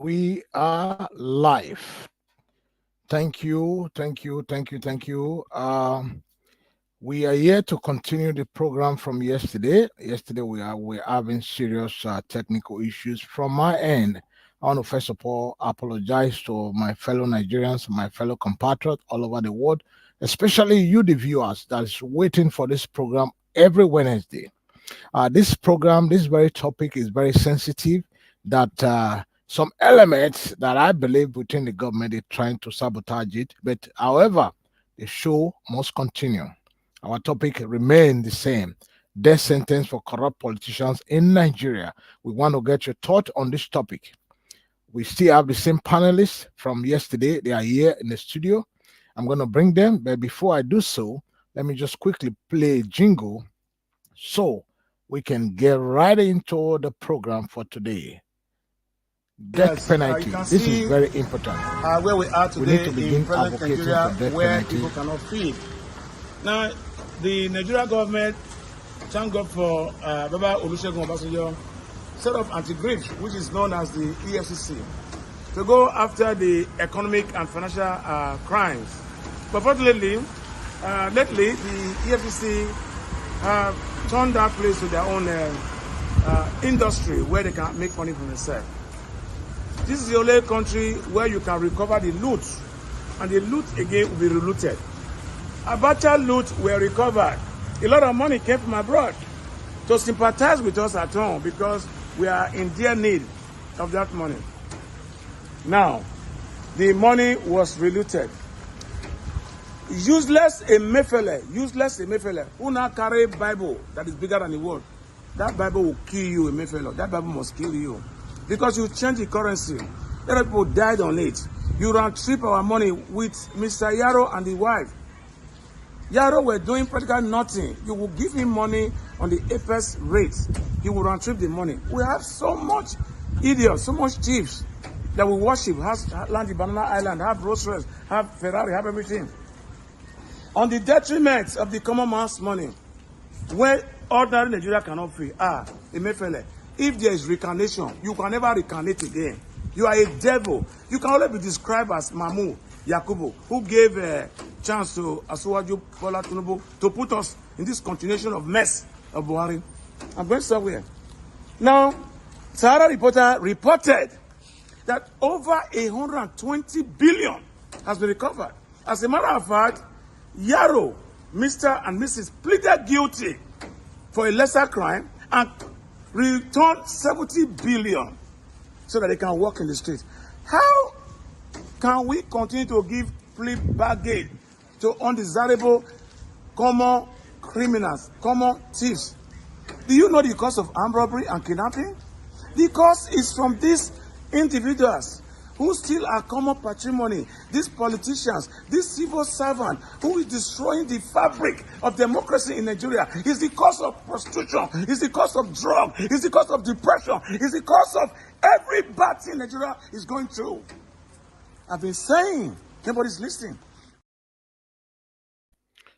We are live. Thank you, thank you, thank you, thank you. We are here to continue the program from yesterday. Yesterday we're having serious technical issues from my end. I want to first of all apologize to my fellow Nigerians, my fellow compatriots all over the world, especially you, the viewers, that is waiting for this program every Wednesday. This program, this very topic is very sensitive. That some elements that I believe within the government are trying to sabotage it. But however, the show must continue. Our topic remains the same. Death sentence for corrupt politicians in Nigeria. We want to get your thought on this topic. We still have the same panelists from yesterday. They are here in the studio. I'm going to bring them. But before I do so, let me just quickly play a jingle so we can get right into the program for today. Death penalty. This is very important. Where we are today, we need to begin in present advocating Nigeria, for death where penalty. people cannot feed. Now, the Nigeria government, thank God for Baba Olusegun Obasanjo, set up anti-grift, which is known as the EFCC, to go after the economic and financial crimes. But fortunately, lately, the EFCC have turned that place to their own industry where they can make money for themselves. This is the only country where you can recover the loot, and the loot again will be relooted. Abacha loot were recovered. A lot of money came from abroad to sympathize with us at home because we are in dear need of that money. Now, the money was relooted. Useless Emefiele, who now carry Bible that is bigger than the world. That Bible will kill you, Emefiele. That Bible must kill you. Because you change the currency. A lot of people died on it. You round trip our money with Mr. Yaro and the wife. Yaro were doing practically nothing. You will give him money on the apex rate. He will round trip the money. We have so much idiots, so much thieves that we worship, have land in Banana Island, have Rolls Royce, have Ferrari, have everything. On the detriment of the common man's money, where ordinary Nigeria cannot free. Emefiele, if there is reincarnation, you can never reincarnate again. You are a devil. You can only be described as Mamu Yakubu, who gave a chance to Asuwaju Bola Tinubu to put us in this continuation of mess of Buhari. I'm going somewhere. Now, Sahara Reporter reported that over 120 billion has been recovered. As a matter of fact, Yaro, Mr. and Mrs. pleaded guilty for a lesser crime and returned 70 billion so that they can walk in the streets. How can we continue to give plea bargain to undesirable common criminals, common thieves? Do you know the cause of armed robbery and kidnapping? The cause is from these individuals who steal our common patrimony, these politicians, this civil servant who is destroying the fabric of democracy in Nigeria. It's the cause of prostitution, it's the cause of drug, it's the cause of depression, it's the cause of every bad thing Nigeria is going through. I've been saying, nobody's listening.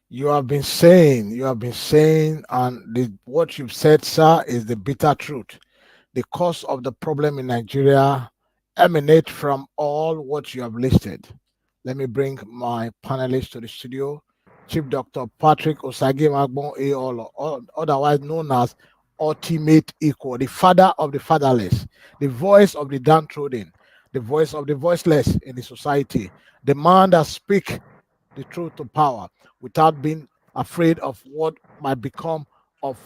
You have been saying, and what you've said, sir, is the bitter truth. The cause of the problem in Nigeria emanate from all what you have listed. Let me bring my panelists to the studio. Chief Dr. Patrick Osage Magbon Eolo, otherwise known as Ultimate Equal, the father of the fatherless, the voice of the downtrodden, the voice of the voiceless in the society, the man that speaks the truth to power without being afraid of what might become of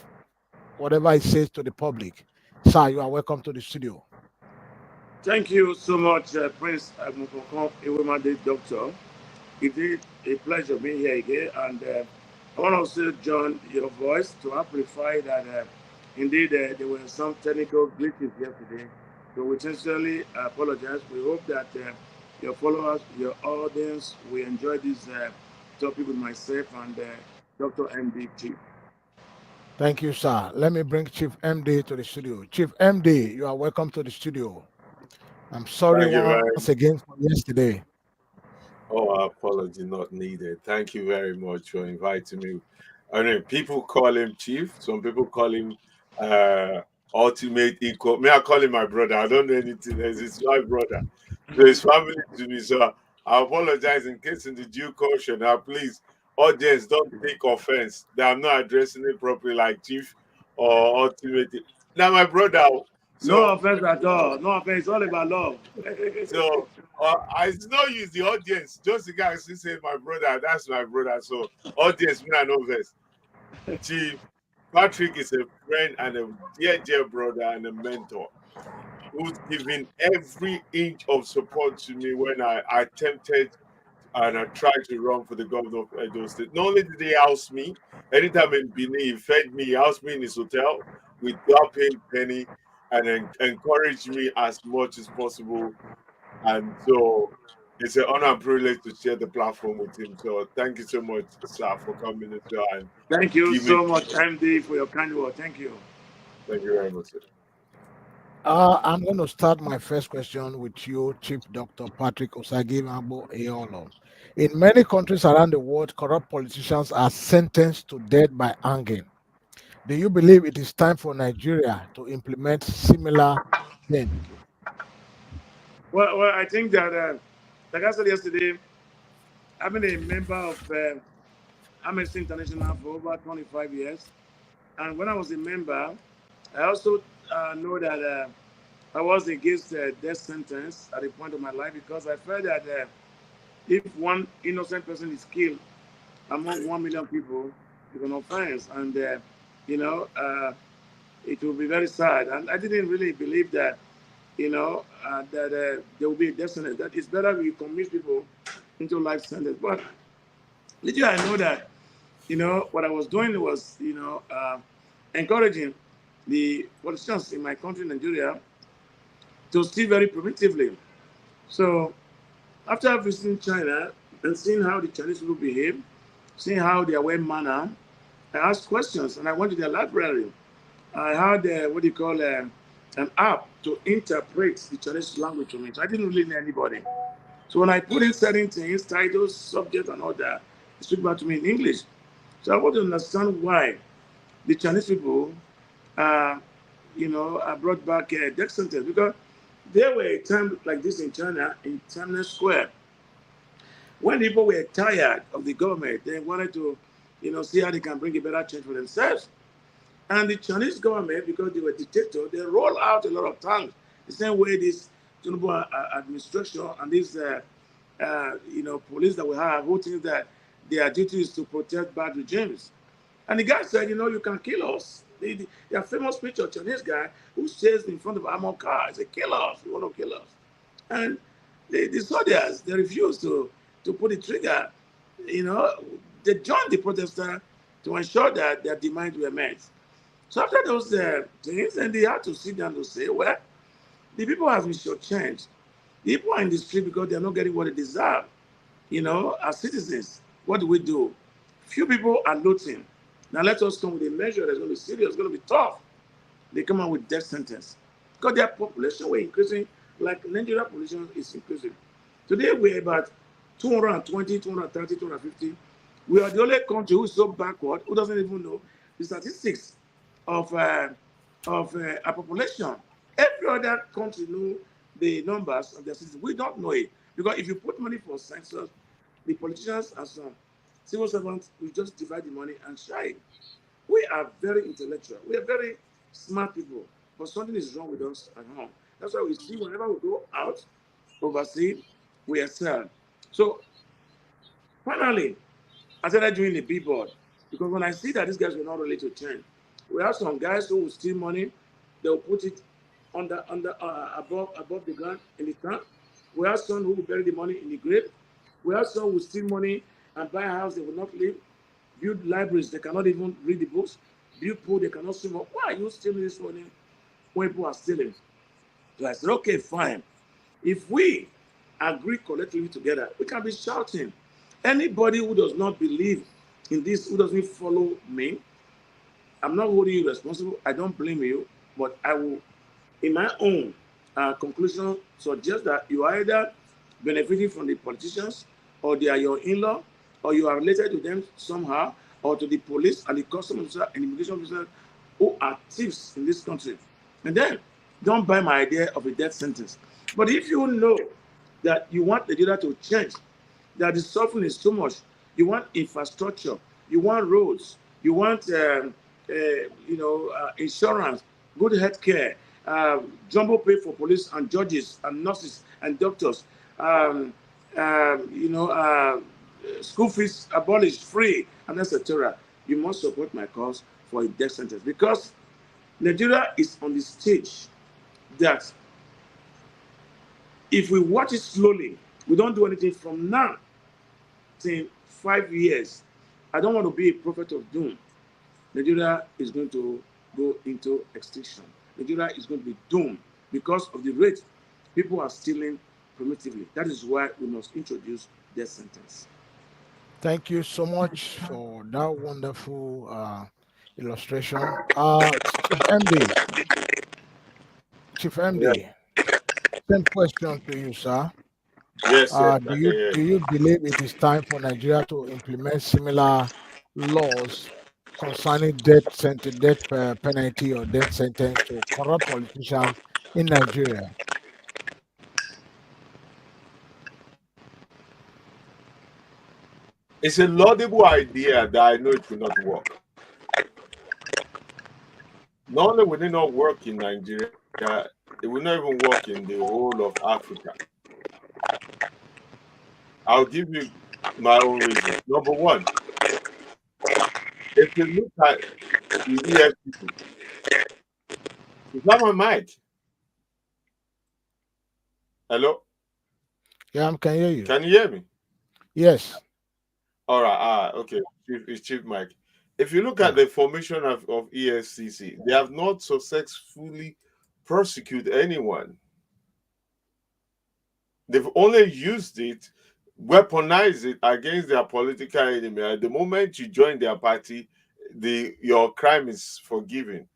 whatever he says to the public. Sir, you are welcome to the studio. Thank you so much, Prince Agmukoko Iwemade Doctor. It is a pleasure being here again, and I want to also join your voice to amplify that indeed there were some technical glitches yesterday. So we sincerely apologize. We hope that your followers, your audience, will enjoy this topic with myself and Dr. MD Chief. Thank you, sir. Let me bring Chief MD to the studio. Chief MD, you are welcome to the studio. I'm sorry Thank you once very again for yesterday. Oh, apology not needed. Thank you very much for inviting me. I mean, people call him Chief. Some people call him ultimate equal. May I call him my brother? I don't know anything else. It's my brother. So his family to me. So I apologize in case in the due caution. Now, please, audience, don't take offense that I'm not addressing it properly, like chief or ultimate. Now, my brother. No So, offense at all. No offense. It's all about love. so I did not use the audience. Just the guy who say my brother. That's my brother. So, audience, me I know this. Chief Patrick is a friend and a dear, dear brother and a mentor who's given every inch of support to me when I attempted and I tried to run for the governor of Edo State. Not only did he house me, anytime in Benin, he fed me, he housed me in his hotel without paying penny and encouraged me as much as possible. And so it's an honor and privilege to share the platform with him. So thank you so much, sir, for coming as well and Thank you giving. so much, MD, for your kind word. Thank you. Thank you very much, sir. I'm going to start my first question with you, Chief Dr. Patrick Osagimabo Eolo. In many countries around the world, corrupt politicians are sentenced to death by hanging. Do you believe it is time for Nigeria to implement similar thing? Well, I think that, like I said yesterday, I've been a member of Amnesty International for over 25 years. And when I was a member, I also know that I was against death sentence at a point of my life because I felt that if one innocent person is killed among 1 million people, it's an offense. And, you know, it will be very sad. And I didn't really believe that, that there will be a death sentence. That it's better we commit people into life sentence. But little I know that, what I was doing was, encouraging the politicians in my country, Nigeria, to steal very primitively. So after visiting China and seeing how the Chinese people behave, seeing how they are well mannered, I asked questions and I went to their library. I had what do you call an app to interpret the Chinese language to me. So I didn't really know anybody. So when I put in certain things, titles, subject, and all that, they speak back to me in English. So I want to understand why the Chinese people, uh, are brought back death sentence because there were a time like this in China, in Tiananmen Square, when people were tired of the government, they wanted to, see how they can bring a better change for themselves. And the Chinese government, because they were dictators, they roll out a lot of tanks. The same way this Tinubu administration and this, police that we have, who think that their duty is to protect bad regimes. And the guy said, you can kill us. The famous picture, Chinese guy who says in front of armored car, he said, kill us, you want to kill us. And the soldiers, they refused to put the trigger. You know, they joined the protester to ensure that their demands were met. So after those things, then they had to sit down to say, well, the people have been shortchanged. The people are in the street because they're not getting what they deserve. As citizens, what do we do? Few people are looting. Now let us come with a measure that's going to be serious, going to be tough. They come out with death sentence. Because their population were increasing, like Nigeria population is increasing. Today we're about 220, 230, 250. We are the only country who is so backward, who doesn't even know the statistics of our population. Every other country know the numbers of their citizens. We don't know it. Because if you put money for census, the politicians and some civil servants will just divide the money and share it. We are very intellectual. We are very smart people. But something is wrong with us at home. That's why we see whenever we go out overseas, we excel. So finally, I started doing the billboard because when I see that these guys were not ready to change, we have some guys who will steal money, they will put it under above the ground in the tank. We have some who will bury the money in the grave. We have some who will steal money and buy a house they will not live, build libraries they cannot even read the books, build pool they cannot swim. Why are you stealing this money when people are stealing? So I said, okay, fine. If we agree collectively together, we can be shouting. Anybody who does not believe in this, who doesn't follow me, I'm not holding you responsible. I don't blame you, but I will, in my own conclusion, suggest that you are either benefiting from the politicians, or they are your in-law, or you are related to them somehow, or to the police and the customs officer and immigration officers who are thieves in this country. And then don't buy my idea of a death sentence. But if you know that you want Nigeria to change, that the suffering is too much, you want infrastructure, you want roads, you want insurance, good health care, jumbo pay for police and judges and nurses and doctors, um, you know, school fees abolished, free, and etc. You must support my cause for a death sentence, because Nigeria is on the stage that if we watch it slowly, we don't do anything from now till 5 years. I don't want to be a prophet of doom. Nigeria is going to go into extinction. Nigeria is going to be doomed because of the rate people are stealing primitively. That is why we must introduce death sentence. Thank you so much for that wonderful illustration. Chief MD, Chief Yeah. MD, same question to you, sir. Yes, yes, Do I can you hear do you. you believe it is time for Nigeria to implement similar laws concerning death penalty or death sentence to corrupt politicians in Nigeria? It's a laudable idea that I know it will not work. Not only will it not work in Nigeria, it will not even work in the whole of Africa. I'll give you my own reasons. Number one, if you look at the EFCC, is that my mic? Hello? Yeah, I can hear you. Can you hear me? Yes. All right. Okay. It's Chief Mike. If you look at Yeah. the formation of EFCC, they have not successfully prosecuted anyone. They've only used it, weaponized it against their political enemy. At the moment you join their party, your crime is forgiven.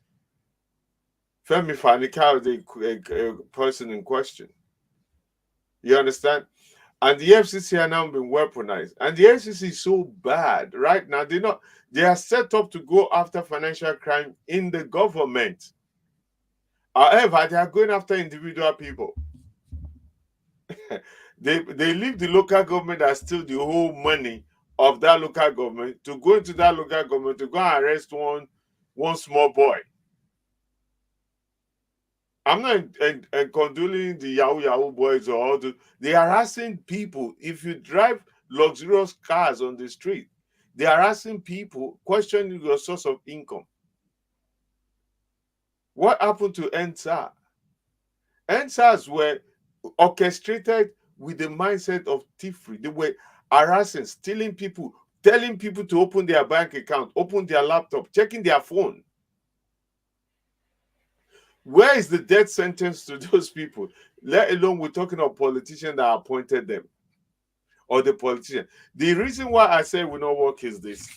Femi Fanika is a person in question. You understand? And the FCC are now being weaponized. And the FCC is so bad right now. They are set up to go after financial crime in the government. However, they are going after individual people. They leave the local government that steal the whole money of that local government to go into that local government to go and arrest one small boy. I'm not condoling the Yahoo boys or all the. They are harassing people. If you drive luxurious cars on the street, they are harassing people, questioning your source of income. What happened to NSAR? NSARs were orchestrated with the mindset of thievery. They were harassing, stealing people, telling people to open their bank account, open their laptop, checking their phone. Where is the death sentence to those people? Let alone we're talking of politicians that appointed them or the politician. The reason why I say we not work is this.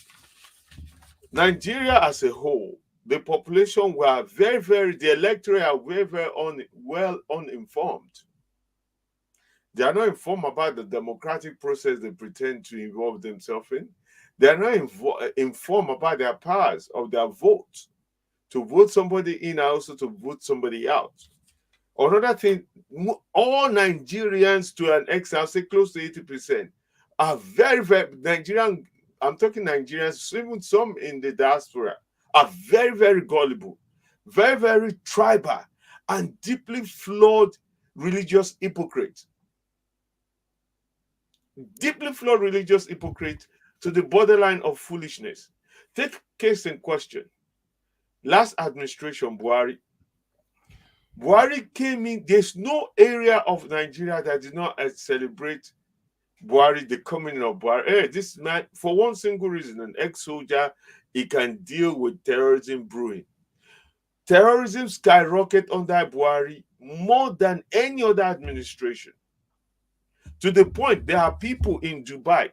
Nigeria as a whole, the population were the electorate are very well uninformed. They are not informed about the democratic process they pretend to involve themselves in. They are not informed about their powers of their vote, to vote somebody in and also to vote somebody out. Another thing, all Nigerians to an extent, I'll say close to 80%, are very Nigerian. I'm talking Nigerians, even some in the diaspora, are very gullible, very tribal, and deeply flawed religious hypocrites. Deeply flawed religious hypocrite to the borderline of foolishness. Take case in question. Last administration, Buhari. Buhari came in. There's no area of Nigeria that did not celebrate Buhari, the coming of Buhari. Hey, this man, for one single reason, an ex-soldier, he can deal with terrorism brewing. Terrorism skyrocketed under Buhari more than any other administration. To the point, there are people in Dubai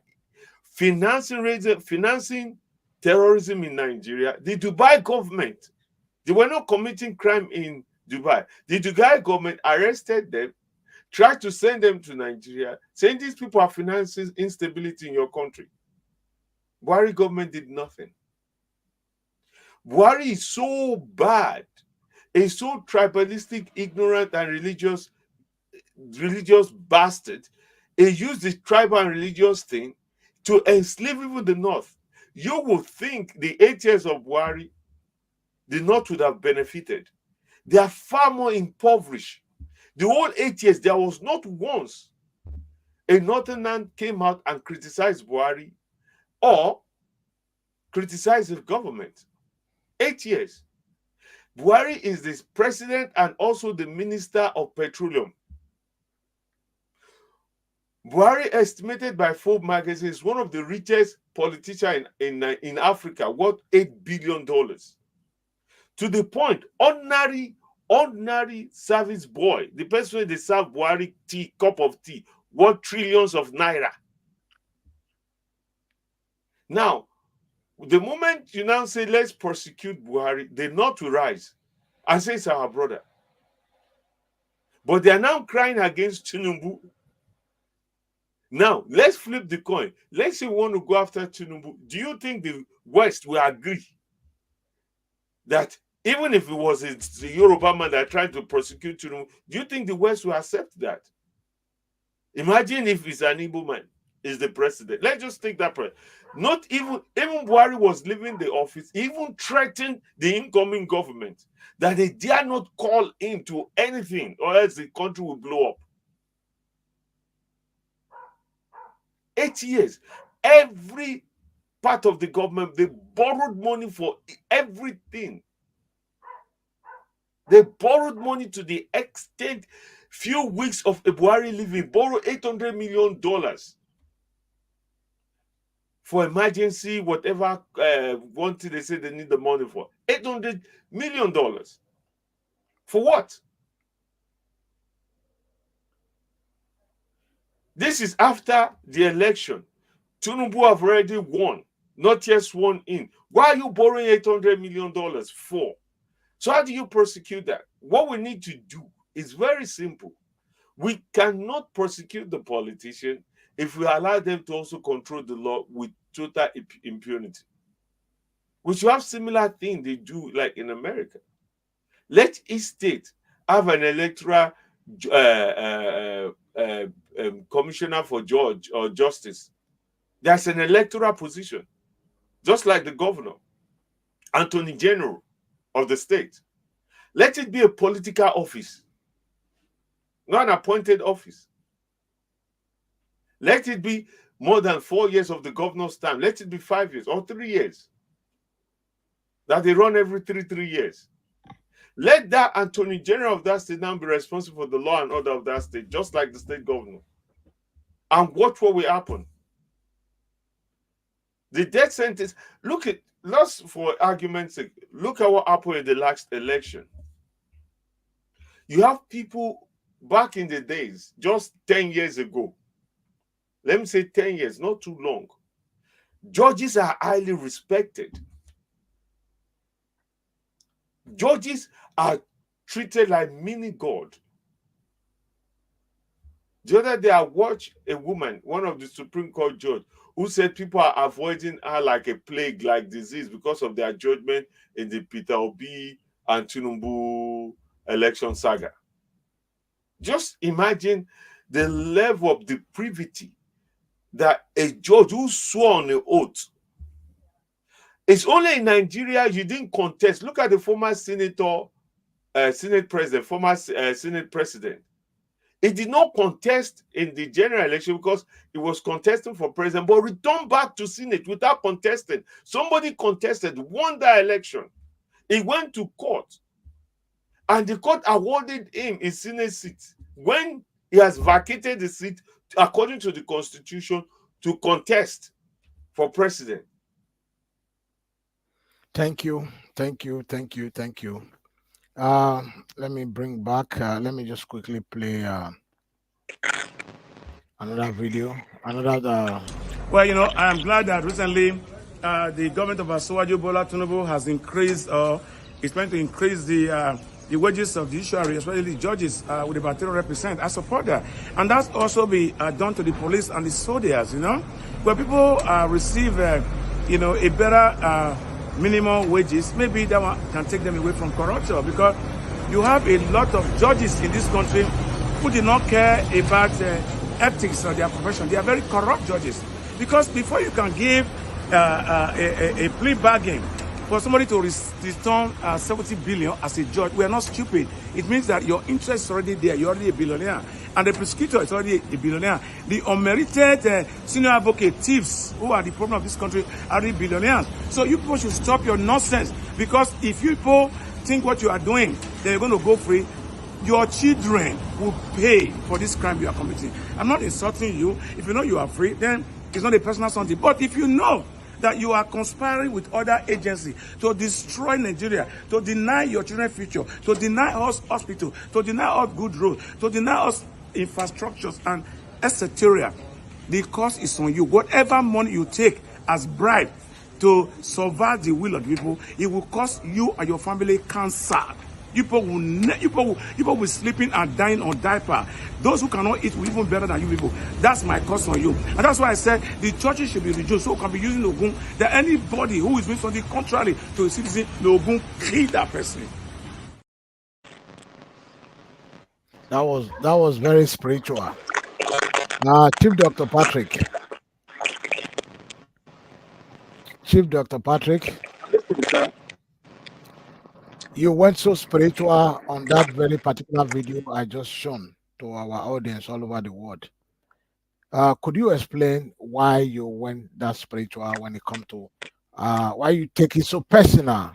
financing terrorism in Nigeria. The Dubai government, they were not committing crime in Dubai. The Dubai government arrested them, tried to send them to Nigeria, saying these people are financing instability in your country. Buhari government did nothing. Buhari is so bad a so tribalistic, ignorant, and religious bastard, he used the tribal and religious thing to enslave even the North. You would think the 8 years of Buhari, the North would have benefited. They are far more impoverished. The whole 8 years, there was not once a Northerner came out and criticized Buhari or criticized the government. 8 years. Buhari is the president and also the minister of petroleum. Buhari, estimated by Forbes magazine, is one of the richest politicians in Africa, worth $8 billion. To the point, ordinary service boy, the person where they serve Buhari cup of tea, worth trillions of naira. Now, the moment you now say, let's prosecute Buhari, they not to rise and say it's our brother. But they are now crying against Tinubu. Now, let's flip the coin. Let's say we want to go after Tinubu. Do you think the West will agree that even if it was the Yoruba man that tried to prosecute Tinubu, do you think the West will accept that? Imagine if it's an Igbo man is the president. Let's just take that. Not even Buhari was leaving the office, he even threatened the incoming government that they dare not call him to anything or else the country will blow up. 8 years. Every part of the government, they borrowed money for everything. They borrowed money to the extent few weeks of Buhari living, borrowed $800 million for emergency, whatever wanted, they say they need the money for. $800 million. For what? This is after the election. Tinubu have already won, not yet sworn in. Why are you borrowing $800 million for? So how do you prosecute that? What we need to do is very simple. We cannot prosecute the politician if we allow them to also control the law with total impunity. We should have similar thing they do like in America. Let each state have an electoral commissioner for judge or justice. There's an electoral position, just like the governor, attorney general of the state. Let it be a political office, not an appointed office. Let it be more than 4 years of the governor's term. Let it be 5 years or 3 years. That they run every three years. Let that attorney general of that state now be responsible for the law and order of that state, just like the state governor. And watch what will happen. The death sentence, look at, just for argument's sake, look at what happened in the last election. You have people back in the days, just 10 years ago, let me say 10 years, not too long. Judges are highly respected. Judges are treated like mini God. The other day, I watched a woman, one of the Supreme Court judge, who said people are avoiding her like a plague, like disease, because of their judgment in the Peter Obi and Tinubu election saga. Just imagine the level of depravity that a judge who swore on an oath. It's only in Nigeria you didn't contest. Look at the former senator, Senate president, former Senate president. He did not contest in the general election because he was contesting for president, but returned back to Senate without contesting. Somebody contested, won that election. He went to court, and the court awarded him a Senate seat when he has vacated the seat according to the Constitution to contest for president. Thank you. Let me bring back, let me just quickly play another video. Well, you know, I am glad that recently the government of Asiwaju Bola Tinubu has increased, is trying to increase the wages of the judiciary, especially the judges, with about 300%. I support that. And that's also be done to the police and the soldiers, you know, where people receive, you know, a better minimum wages. Maybe that one can take them away from corruption, because You have a lot of judges in this country who do not care about ethics or their profession. They are very corrupt judges. Because before you can give a plea bargain for somebody to return 70 billion as a judge, we are not stupid. It means that your interest is already there. You're already a billionaire. And the prosecutor is already a billionaire. The unmerited senior advocate thieves who are the problem of this country are already billionaires. So you people should stop your nonsense. Because if you people think what you are doing, then you're going to go free, your children will pay for this crime you are committing. I'm not insulting you. If you know you are free, then it's not a personal something. But if you know that you are conspiring with other agencies to destroy Nigeria, to deny your children's future, to deny us hospital, to deny us good roads, to deny us infrastructures and etc., the cost is on you. Whatever money you take as bribe to subvert the will of the people, it will cost you and your family cancer. You people will be sleeping and dying on diaper. Those who cannot eat will even better than you people. That's my cost on you. And that's why I said the churches should be reduced so we can be using Ogun, that anybody who is doing something contrary to a citizen, the Ogun kill that person. That was very spiritual. Chief Dr. Patrick. Chief Dr. Patrick, you went so spiritual on that very particular video I just shown to our audience all over the world. Could you explain why you went that spiritual when it comes to why you take it so personal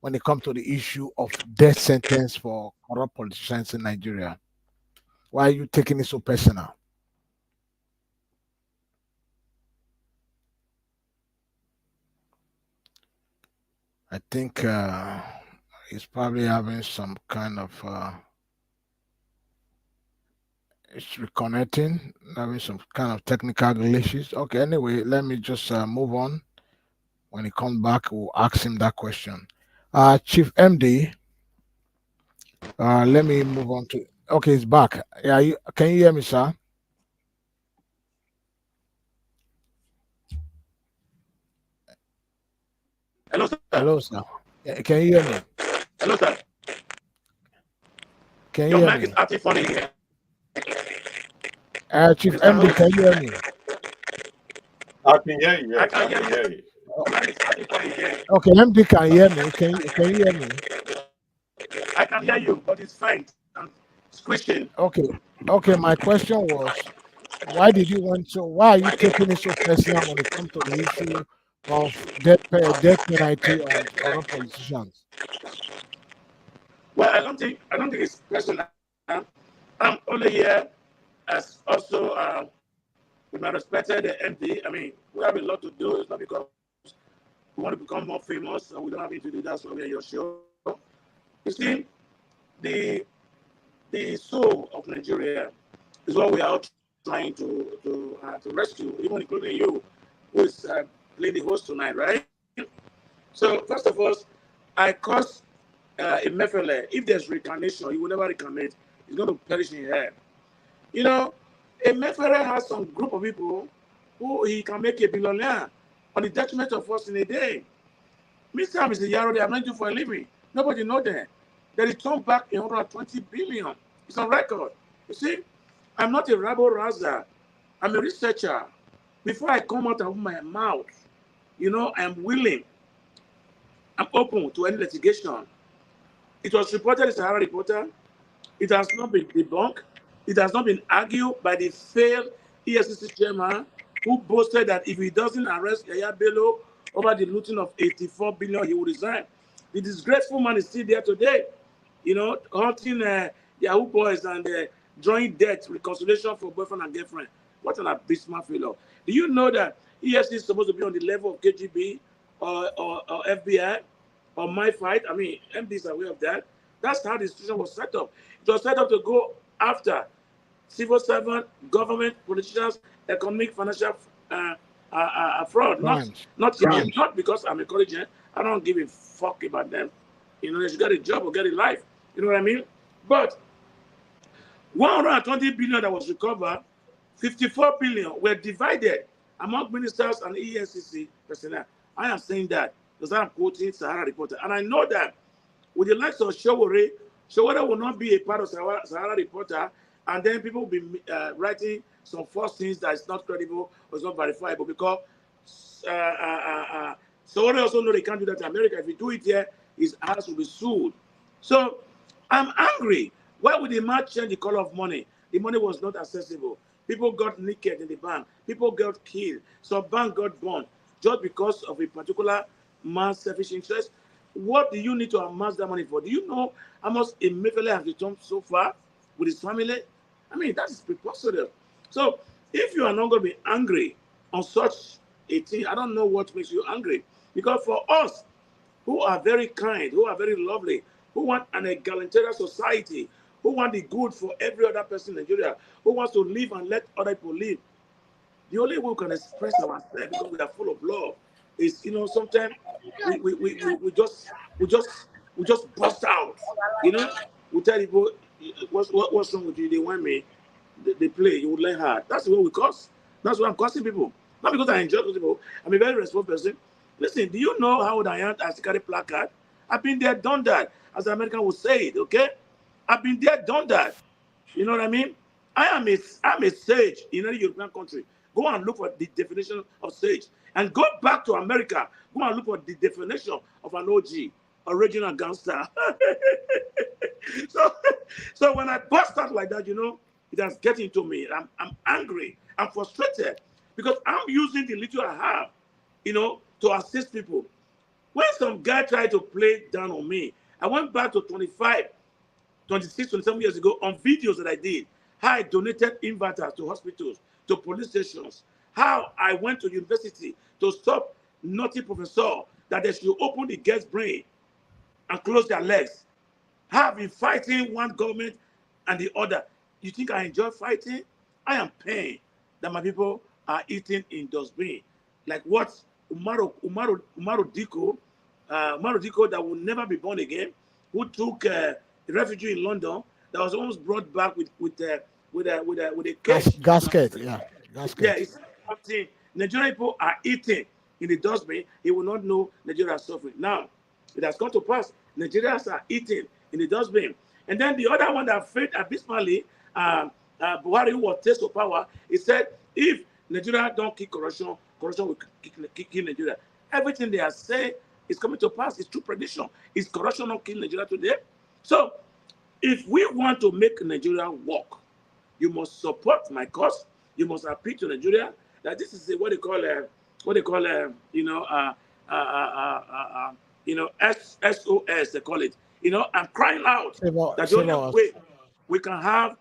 when it comes to the issue of death sentence for corrupt politicians in Nigeria? Why are you taking it so personal? I think he's probably having some kind of it's reconnecting, having some kind of technical glitches. Okay, anyway, let me just move on. When he comes back, we'll ask him that question. Chief MD, let me move on to. Okay, he's back. Yeah, can you hear me, sir? Hello, sir. Hello, sir. Can you hear me? Hello, sir. Can you hear mic me? is acting funny here. Chief MD, can you hear me? I can hear you. I Yes, can hear you. Okay, MD can hear me. Can you hear me? I can hear you, but it's faint and squishing. Okay. My question was, why are you taking it so personal when it comes to the issue of death penalty on corrupt politicians? Well, I don't think it's personal. I'm only here as also with my respected MD. I mean, we have a lot to do. It's not because we want to become more famous, so we don't have anything to do. That's why we're your show. You see, the soul of Nigeria is what we are trying to rescue, even including you, who is playing the host tonight, right? So first of all, I cause Emefiele, if there's reincarnation, he will never reincarnate. He's going to perish in hell. You know, Emefiele has some group of people who he can make a billionaire on the detriment of us in a day. Mr. and Mr. Yaro, they are meant to for a living. Nobody know that. They returned back 120 billion. It's on record. You see, I'm not a rabble rouser. I'm a researcher. Before I come out of my mouth, I'm willing. I'm open to any litigation. It was reported in Sahara Reporter. It has not been debunked. It has not been argued by the failed EFCC chairman who boasted that if he doesn't arrest Yaya Bello over the looting of 84 billion, he will resign. The disgraceful man is still there today, hunting Yahoo boys and drawing debt reconciliation for boyfriend and girlfriend. What an abysmal failure. Do you know that EFCC is supposed to be on the level of KGB or FBI or my fight? I mean, MD is aware of that. That's how the institution was set up. It was set up to go after civil servant, government, politicians, economic, financial fraud. Not because I'm encouraging. I don't give a fuck about them. They should get a job or get a life. You know what I mean? But 120 billion that was recovered, 54 billion were divided among ministers and EFCC personnel. I am saying that because I'm quoting Sahara Reporter. And I know that with the likes of Showore, So whether will not be a part of Sahara Reporter, and then people will be writing some false things that is not credible or is not verifiable because so what also know they can't do that in America. If you do it here, his house will be sued. So I'm angry. Why would the man change the color of money? The money was not accessible. People got naked in the bank. People got killed. Some bank got burned just because of a particular man's selfish interest. What do you need to amass that money for? Do you know how much Emefiele has returned so far with his family? I mean, that is preposterous. So if you are not going to be angry on such a thing, I don't know what makes you angry. Because for us, who are very kind, who are very lovely, who want an egalitarian society, who want the good for every other person in Nigeria, who wants to live and let other people live, the only way we can express ourselves because we are full of love is, sometimes we just bust out. We tell people what's wrong with you. They want me. They play. You would learn hard. That's the way we curse. That's why I'm cursing people. Not because I enjoy people. I'm a very responsible person. Listen, do you know how old I am as a carry placard? I've been there, done that, as the American would say it. Okay, I've been there, done that. You know what I mean? I'm a sage in any European country. Go and look for the definition of sage. And go back to America. Go and look for the definition of an OG, original gangster. so, so when I bust out like that, it has get into me. I'm angry. I'm frustrated because I'm using the little I have, to assist people. When some guy tried to play down on me, I went back to 25, 26, 27 years ago on videos that I did. How I donated inverters to hospitals, to police stations. How I went to university to stop naughty professor that they should open the girls' brain and close their legs. How I've been fighting one government and the other. You think I enjoy fighting? I am pained that my people are eating in dustbin. Like what Umaru Diko, that will never be born again, who took a refugee in London, that was almost brought back with a cage. Gasket, yeah, Yeah, gasket. it's something Nigerian people are eating in the dustbin. He will not know Nigeria is suffering. Now, it has come to pass. Nigerians are eating in the dustbin. And then the other one that failed abysmally, Buhari, who was taste of power, he said, if Nigeria don't kill corruption, corruption will kill Nigeria. Everything they are saying is coming to pass. It's true prediction. Is corruption not killing Nigeria today? So, if we want to make Nigeria work, you must support my cause. You must appeal to Nigeria that this is what they call SOS, they call it. I'm crying out that the Save only us. way we can have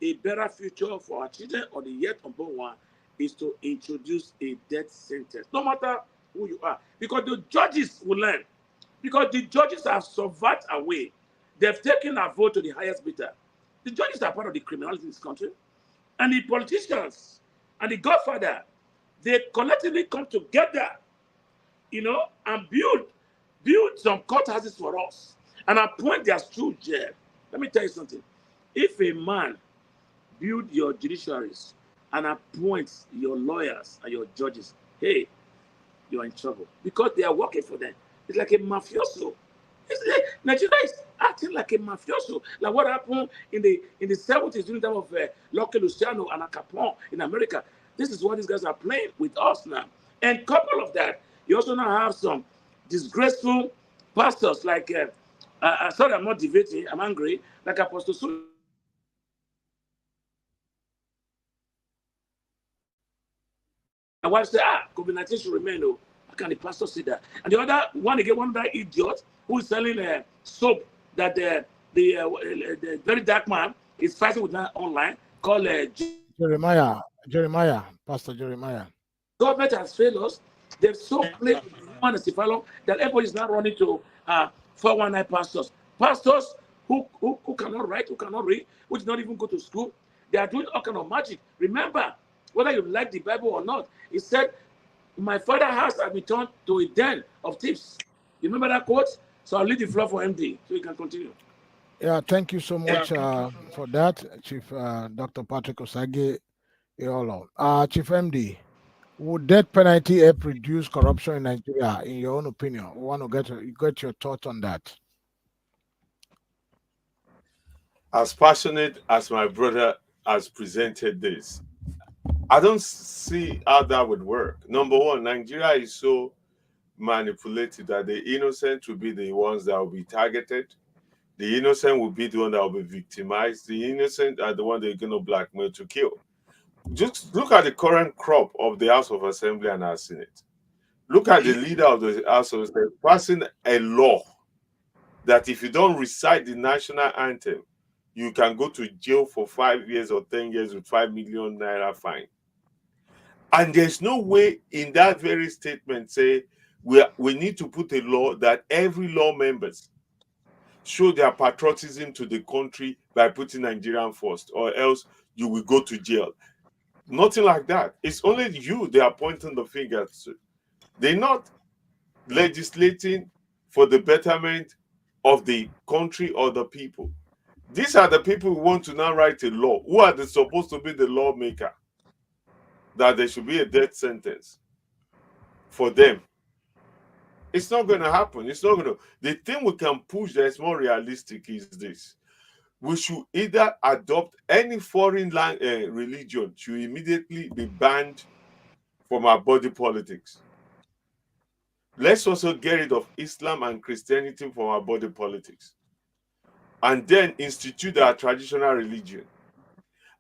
a better future for our children or the yet unborn one is to introduce a death sentence, no matter who you are, because the judges will learn. Because the judges have survived away. They've taken a vote to the highest bidder. The judges are part of the criminality in this country. And the politicians and the godfather, they collectively come together, and build some courthouses for us and appoint their stooges. Let me tell you something. If a man build your judiciaries and appoints your lawyers and your judges, hey, you're in trouble because they are working for them. It's like a mafioso. Nigeria is acting like a mafioso, like what happened in the 70s during the time of Lucky Luciano and Al Capone in America. This is what these guys are playing with us now. And couple of that, you also now have some disgraceful pastors like, sorry, I'm not debating, I'm angry, like Apostle Sul. My wife said, COVID-19 should remain. Oh, how can the pastor say that? And the other one again, one other idiot who is selling soap that the very dark man is fighting with that online called Jeremiah, Pastor Jeremiah. government has failed us. They've so played with the human encephalon that everybody is now running to 419 pastors. Pastors who cannot write, who cannot read, who did not even go to school. They are doing all kind of magic. Remember, whether you like the Bible or not, he said, my father's house has been turned to a den of thieves. You remember that quote? So I'll leave the floor for MD so you can continue. Yeah, thank you so much for that, Chief Dr. Patrick Osage Eolo. Chief MD, would death penalty help reduce corruption in Nigeria, in your own opinion? We want to get your thoughts on that. As passionate as my brother has presented this, I don't see how that would work. Number one, Nigeria is so manipulated that the innocent will be the ones that will be targeted. The innocent will be the one that will be victimized. The innocent are the one they're going to blackmail to kill. Just look at the current crop of the House of Assembly and our Senate. Look at the leader of the House of Assembly passing a law that if you don't recite the national anthem, you can go to jail for 5 years or 10 years with 5 million naira fine. And there's no way in that very statement say we need to put a law that every law members show their patriotism to the country by putting Nigerian first, or else you will go to jail. Nothing like that. It's only you they are pointing the finger to. They're not legislating for the betterment of the country or the people. These are the people who want to now write a law. Who are they supposed to be the lawmaker? That there should be a death sentence for them. It's not going to happen. It's not going to. The thing we can push that is more realistic is this: we should either adopt any foreign religion should immediately be banned from our body politics. Let's also get rid of Islam and Christianity from our body politics, and then institute our traditional religion,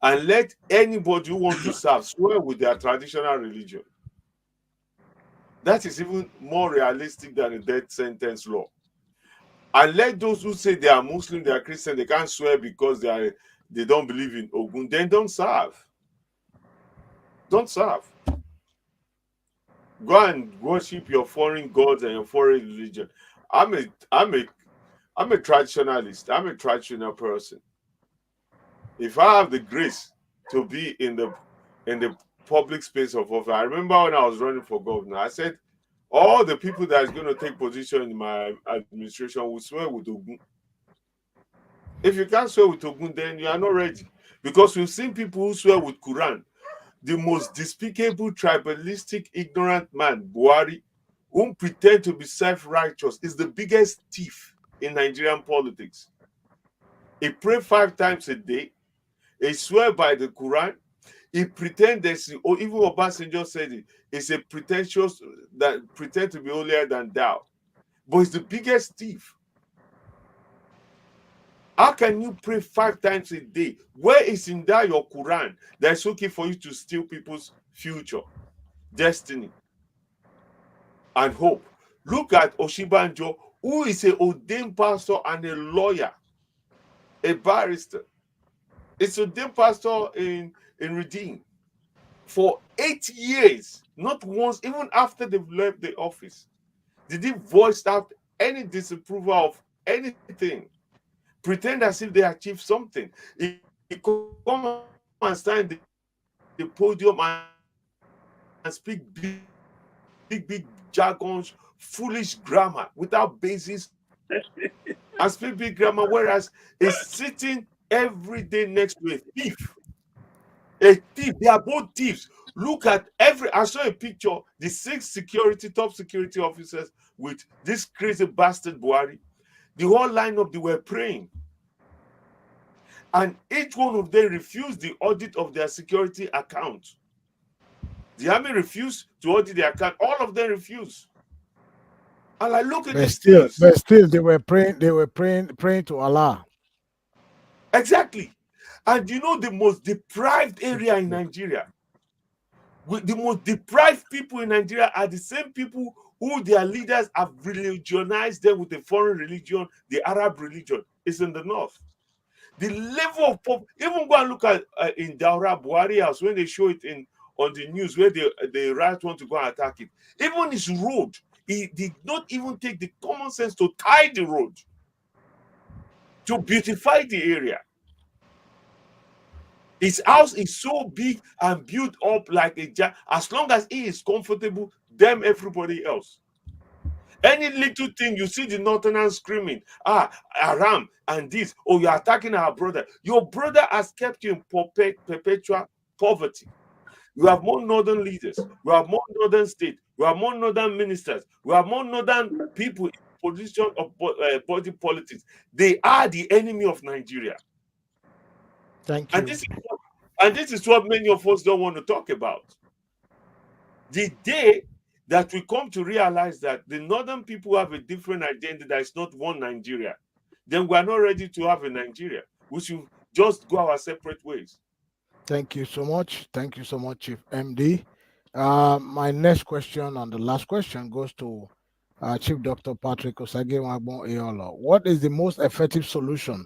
and let anybody who wants to serve swear with their traditional religion. That is even more realistic than a death sentence law. And let those who say they are Muslim, they are Christian, they can't swear because they don't believe in Ogun, then don't serve. Don't serve. Go and worship your foreign gods and your foreign religion. I'm a traditionalist. I'm a traditional person. If I have the grace to be in the public space of office, I remember when I was running for governor, I said all the people that is going to take position in my administration will swear with Ogun. If you can't swear with Ogun, then you are not ready. Because we've seen people who swear with Quran. The most despicable, tribalistic, ignorant man, Buhari, whom pretend to be self-righteous, is the biggest thief in Nigerian politics. He prays 5 times a day. He swears by the Quran. He pretends, or even Obasanjo said it, it's a pretentious that pretend to be holier than thou. But he's the biggest thief. How can you pray 5 times a day? Where is in that your Quran that it's okay for you to steal people's future, destiny, and hope? Look at Oshibanjo, who is an ordained pastor and a lawyer, a barrister. It's a ordained pastor in Redeem for 8 years. Not once, even after they've left the office, did he voice out any disapproval of anything. Pretend as if they achieved something. He come and stand the podium and speak big jargons, foolish grammar without basis, and speak big grammar, whereas he's sitting every day next to a thief. A thief. They are both thieves. Look at I saw a picture, the 6 top security officers with this crazy bastard Buhari. The whole lineup, they were praying. And each one of them refused the audit of their security account. The army refused to audit their account. All of them refused. And I look at But still, they were praying to Allah. Exactly. And you know the most deprived area in Nigeria, the most deprived people in Nigeria are the same people who their leaders have religionized them with a foreign religion, the Arab religion. It's in the north. The level of even go and look at in Daura Buhari house when they show it on the news where the right want to go and attack it. Even his road, he did not even take the common sense to tie the road to beautify the area. His house is so big and built up like a jar. As long as he is comfortable, them everybody else. Any little thing you see the northerners screaming, Aram and this, you're attacking our brother. Your brother has kept you in perpetual poverty. You have more northern leaders. You have more northern state. You have more northern ministers. You have more northern people in position of body politics. They are the enemy of Nigeria. Thank And you. this is what many of us don't want to talk about. The day that we come to realize that the northern people have a different identity, that is not one Nigeria, then we are not ready to have a Nigeria. We should just go our separate ways. Thank you so much. Thank you so much, Chief MD. My next question and the last question goes to Chief Dr. Patrick Osagewagbon Eolo. What is the most effective solution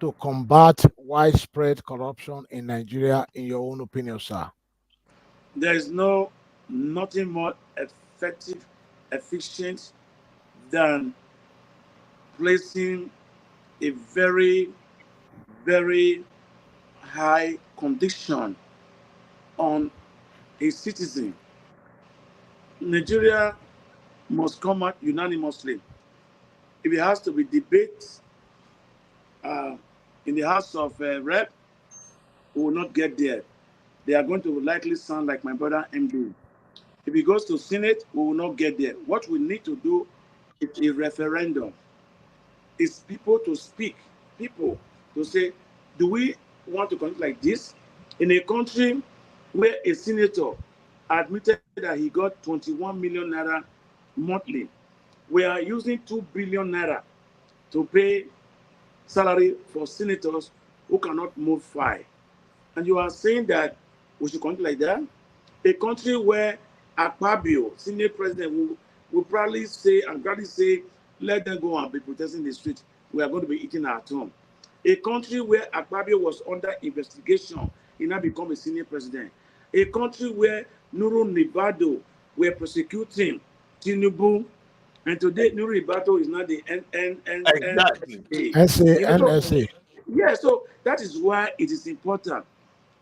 to combat widespread corruption in Nigeria, in your own opinion, sir? There is nothing more effective, efficient than placing a very, very high condition on a citizen. Nigeria must come out unanimously. If it has to be debate uh, in the House of Rep, we will not get there. They are going to likely sound like my brother MD. If it goes to Senate, we will not get there. What we need to do is a referendum. It's people to speak, people to say, do we want to continue like this? In a country where a senator admitted that he got 21 million naira monthly, we are using 2 billion naira to pay salary for senators who cannot move file. And you are saying that we should continue like that? A country where Akpabio, senior president, will probably say and gladly say, let them go and be protesting in the street. We are going to be eating at home. A country where Akpabio was under investigation, he now become a senior president. A country where Nuru Nibado were prosecuting Tinubu, and today Nuru Nibado is not the Exactly. NSA. NSA, You know, so NSA. yeah, so that is why it is important.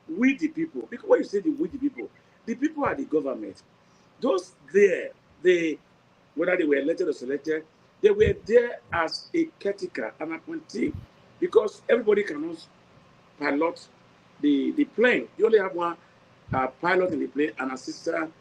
We the people, because when you say the people are the government. Those there, they whether they were elected or selected, they were there as a caretaker, an appointee, because everybody cannot pilot the plane. You only have one pilot in the plane, an assistant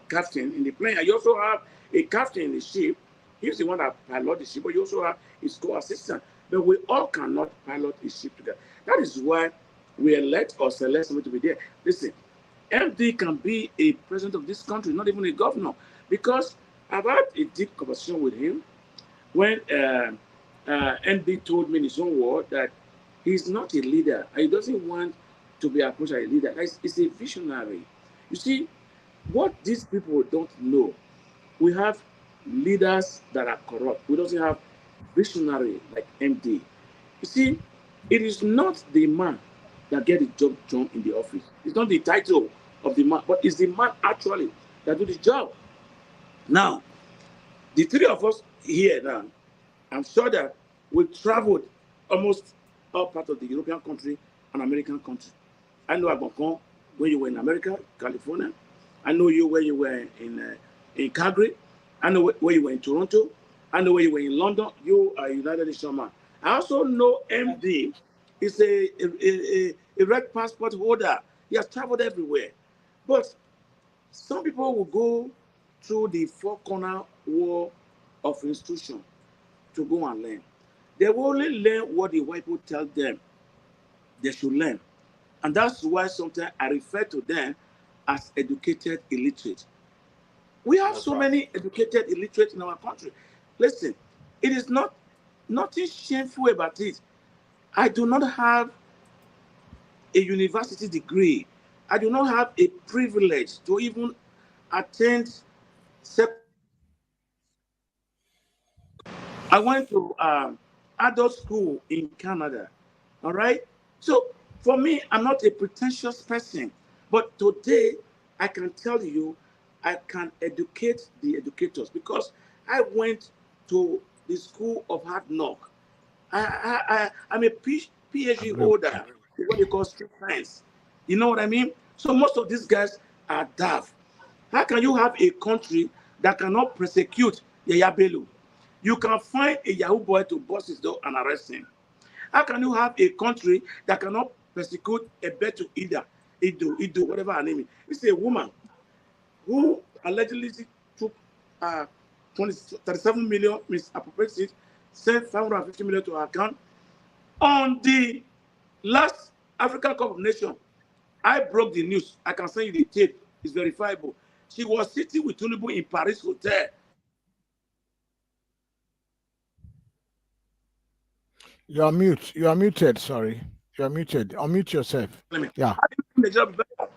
captain in the plane, and you also have a captain in the ship. He's the one that pilot the ship, but you also have his co-assistant. But we all cannot pilot a ship together. That is why we elect or select somebody to be there. Listen, MD can be a president of this country, not even a governor, because I've had a deep conversation with him when MD told me in his own word that he's not a leader and he doesn't want to be approached as a leader. He's a visionary. You see, what these people don't know, we have leaders that are corrupt. We don't have visionary like MD. You see, it is not the man that get the job done in the office. It's not the title of the man, but it's the man actually that do the job. Now, the three of us here now, I'm sure that we traveled almost all parts of the European country and American country. I know Agbonkan when you were in America, California. I know you when you were in Calgary. I know where you were in Toronto. I know where you were in London. You are a United Nations man. I also know MD is a red passport holder. He has traveled everywhere. But some people will go through the four corner wall of institution to go and learn. They will only learn what the white people tell them they should learn. And that's why sometimes I refer to them as educated illiterate. We have That's so right. many educated illiterate in our country. Listen, it is not nothing shameful about it. I do not have a university degree. I do not have a privilege to even attend secondary school. I went to adult school in Canada. All right. So for me, I'm not a pretentious person. But today, I can tell you, I can educate the educators because I went to the school of hard knock. I'm a PhD Agree. holder, what they call street science. You know what I mean? So most of these guys are daft. How can you have a country that cannot prosecute Yaya Bello? You can find a Yahoo boy to bust his door and arrest him. How can you have a country that cannot persecute a Betu Ida, Ido, whatever her name is? It's a woman who allegedly took uh, 37 million misappropriated, sent 550 million to her account on the Last African Cup of Nations, I broke the news. I can send you the tape. It's verifiable. She was sitting with Tinubu in Paris Hotel. You are mute. You are muted. Sorry. You are muted. Unmute yourself. Yeah. How do you think Nigeria be better?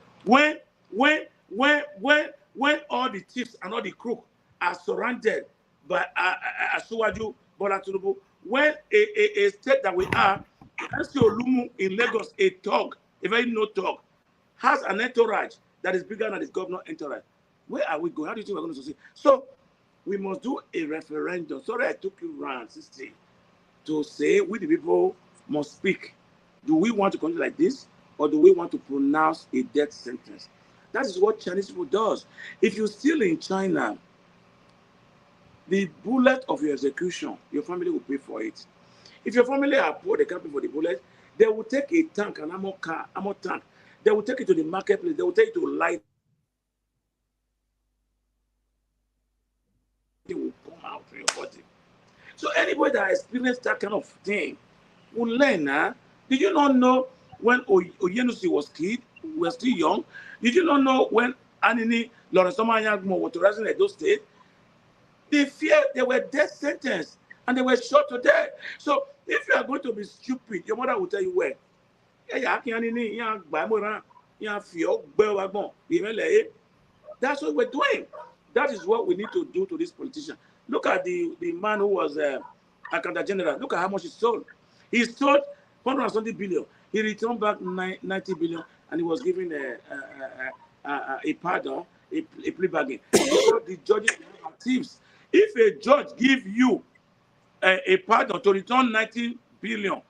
When all the thieves and all the crook are surrounded by Asuwaju Bola Tinubu, when a state that we are, MC Olumu in Lagos, a thug, a very no thug, has an entourage that is bigger than his governor entourage. Where are we going? How do you think we're going to succeed? So we must do a referendum. Sorry, I took you round 60 to say we the people must speak. Do we want to continue like this, or do we want to pronounce a death sentence? That is what Chinese people does. If you steal in China, the bullet of your execution, your family will pay for it. If your family are poor, they can't pay for the bullet. They will take a tank, an armor tank. They will take it to the marketplace. They will take it to light. It will come out from your body. So anybody that experienced that kind of thing will learn. Huh? Did you not know when Oyenusi was killed? We were still young. Did you not know when Anini Lawrence Omanyagmo was terrorizing Edo State? They feared they were death sentenced and they were shot to death. So if you are going to be stupid, your mother will tell you where. That's what we're doing. That is what we need to do to this politician. Look at the man who was Accountant General. Look at how much he stole. He stole 170 billion. He returned back 90 billion, and he was given a pardon, a plea bargain. Because the judges are thieves. If a judge give you a pardon to return 90 billion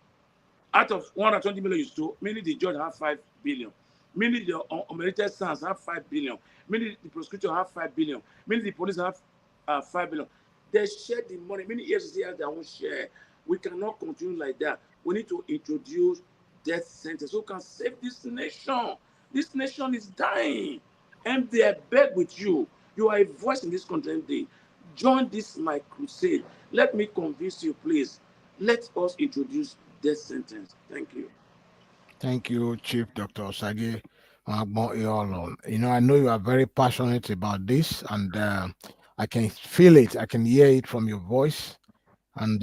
out of 120 million you stole, meaning the judge have 5 billion. Meaning the unmerited sons have 5 billion. Meaning the prosecutor have 5 billion. Meaning the police have 5 billion. They share the money. Many EFCC has their own share. We cannot continue like that. We need to introduce death sentence so we can save this nation. This nation is dying. And they beg with you. You are a voice in this country. Join this my crusade. Let me convince you, please. Let us introduce death sentence. Thank you. Thank you, Chief Dr. Osage Iolo. I know you are very passionate about this, and I can feel it. I can hear it from your voice. And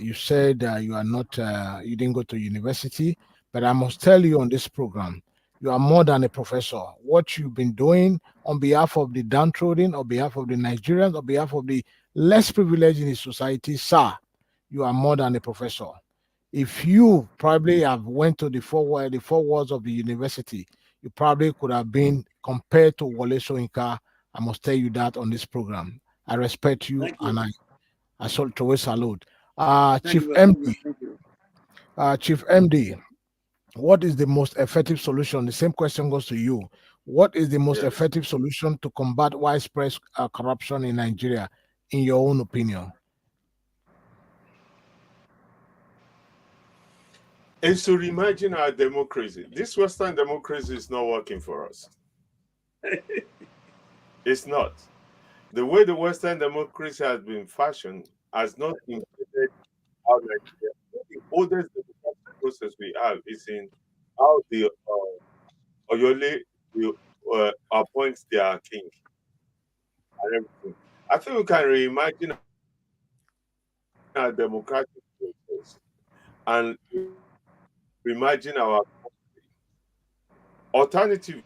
you said you are not, you didn't go to university, but I must tell you on this program, you are more than a professor. What you've been doing on behalf of the downtrodden, on behalf of the Nigerians, on behalf of the less privileged in the society, sir, you are more than a professor. If you probably have went to the four walls of the university, you probably could have been compared to Wole Soyinka. I must tell you that on this program. I respect you Thank you. and I always salute. Thank Chief you. MD, Thank you. Chief MD, what is the most effective solution? The same question goes to you. What is the most Yes. effective solution to combat widespread corruption in Nigeria, in your own opinion? It's to reimagine our democracy. This Western democracy is not working for us. It's not. The way the Western democracy has been fashioned has not included our Nigeria. The oldest democratic process we have is in how the Oyole will appoint their king and everything. I think we can reimagine our democratic process and reimagine our alternative.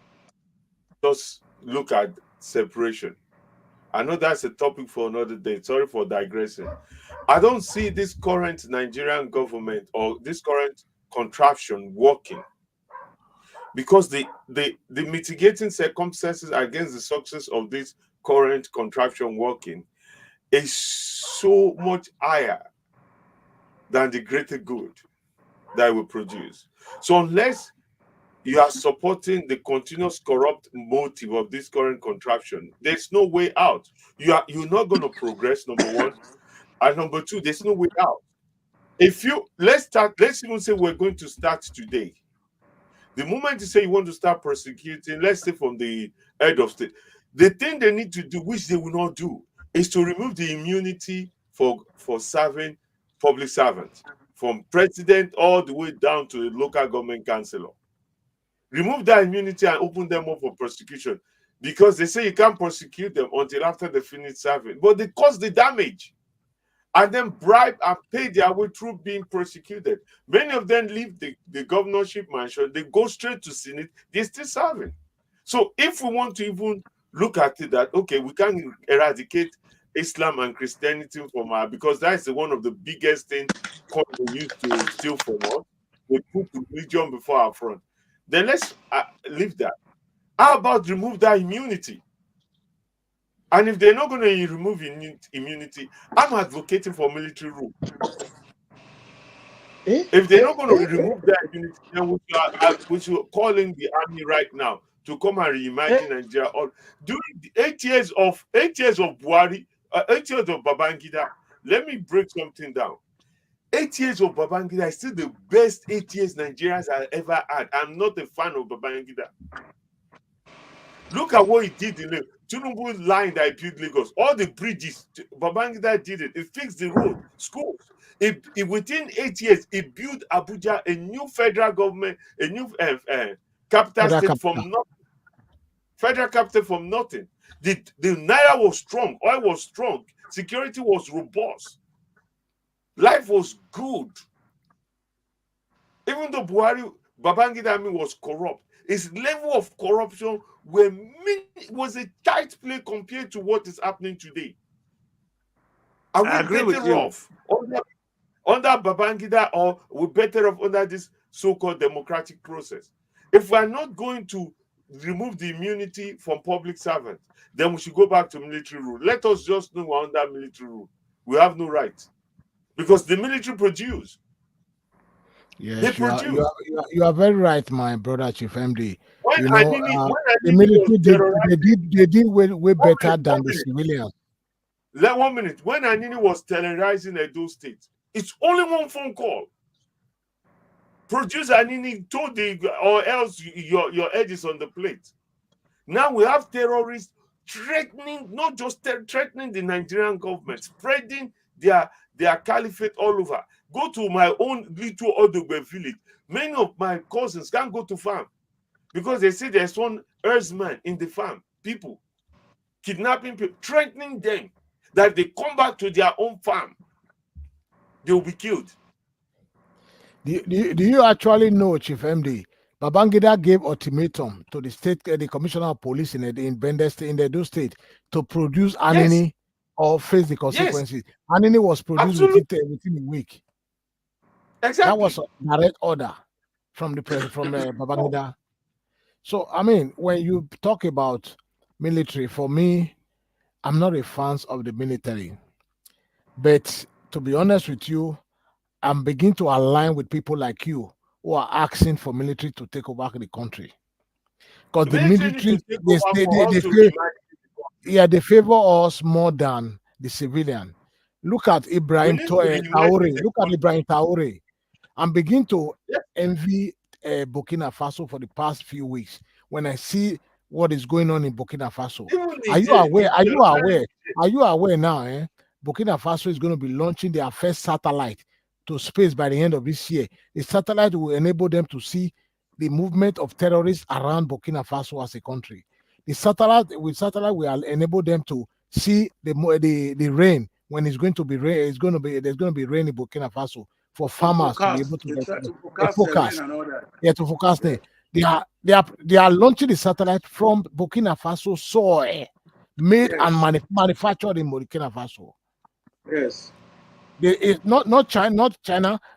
Just look at separation. I know that's a topic for another day. Sorry for digressing. I don't see this current Nigerian government or this current contraption working because the mitigating circumstances against the success of this current contraption working is so much higher than the greater good that it will produce. So unless you are supporting the continuous corrupt motive of this current contraption, there's no way out. You're not going to progress, number one. And number two, there's no way out. If you let's even say we're going to start today. The moment you say you want to start prosecuting, let's say from the head of state, the thing they need to do, which they will not do, is to remove the immunity for serving public servants. from president all the way down to the local government councillor. Remove that immunity and open them up for prosecution, because they say you can't prosecute them until after they finish serving, but they cause the damage and then bribe and pay their way through being prosecuted. Many of them leave the governorship mansion, they go straight to Senate, they're still serving. So if we want to even look at it that, okay, we can eradicate Islam and Christianity from our, because that's one of the biggest things they used to steal from us. We put religion before our front. Then let's leave that. How about remove that immunity? And if they're not going to remove immunity, I'm advocating for military rule. If they're not going to remove that immunity, then we should call in the army right now to come and reimagine Nigeria. During the 8 years of Buhari, 8 years of Babangida, let me break something down. 8 years of Babangida is still the best 8 years Nigerians have ever had. I'm not a fan of Babangida. Look at what he did in the Tinubu line that he built Lagos. All the bridges, Babangida did it. He fixed the road, schools. Within 8 years, he built Abuja, a new federal government, a new capital state from nothing. Federal capital from nothing. The Naira was strong, oil was strong, security was robust. Life was good. Even though Babangida was corrupt, his level of corruption was a tight play compared to what is happening today. I agree with you. Under Babangida, or we're better off under this so-called democratic process? If we're not going to remove the immunity from public servants, then we should go back to military rule. Let us just know we're under military rule. We have no right. Because the military produce. Yes, you are very right, my brother Chief MD. When the military they did way better than the civilians. 1 minute. When Anini was terrorizing Edo State, it's only one phone call. Producer Anini told or else your head is on the plate. Now we have terrorists threatening, not just threatening the Nigerian government, spreading their caliphate all over. Go to my own little Odogbe village. Many of my cousins can't go to farm because they say there's one herdsman in the farm. People kidnapping people, threatening them that if they come back to their own farm, they will be killed. Do you actually know, Chief MD? Babangida gave ultimatum to the state, the commissioner of police in Bender State, in the Edo State, to produce Anini or face the consequences. Yes. Anini was produced within a week. Exactly. That was a direct order from the Babangida. So, I mean, when you talk about military, for me, I'm not a fan of the military. But to be honest with you, I'm beginning to align with people like you who are asking for military to take over the country. Because the military, they favor us more than the civilian. Look at Ibrahim Traore. Look at Ibrahim Traore. I'm beginning to envy Burkina Faso for the past few weeks when I see what is going on in Burkina Faso. Are you aware? Are you aware now? Burkina Faso is going to be launching their first satellite to space by the end of this year. The satellite will enable them to see the movement of terrorists around Burkina Faso as a country. The satellite will enable them to see the rain when it's going to be rain. There's going to be rain in Burkina Faso for farmers to be able to focus. To focus there. They are launching the satellite from Burkina Faso soil, made and manufactured in Burkina Faso. Yes. It's not China,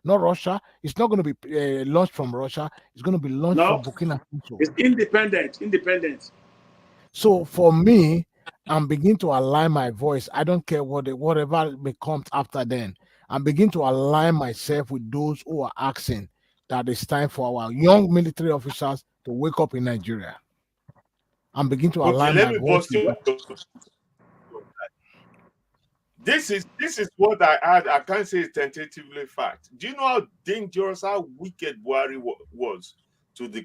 not Russia. It's not going to be launched from Russia. It's going to be launched from Burkina Faso. It's independent. So for me, I'm beginning to align my voice. I don't care whatever may come after then. I'm beginning to align myself with those who are asking that it's time for our young military officers to wake up in Nigeria. I'm beginning to align my voice. This is what I had. I can't say it's tentatively fact. Do you know how dangerous, how wicked Buhari was to the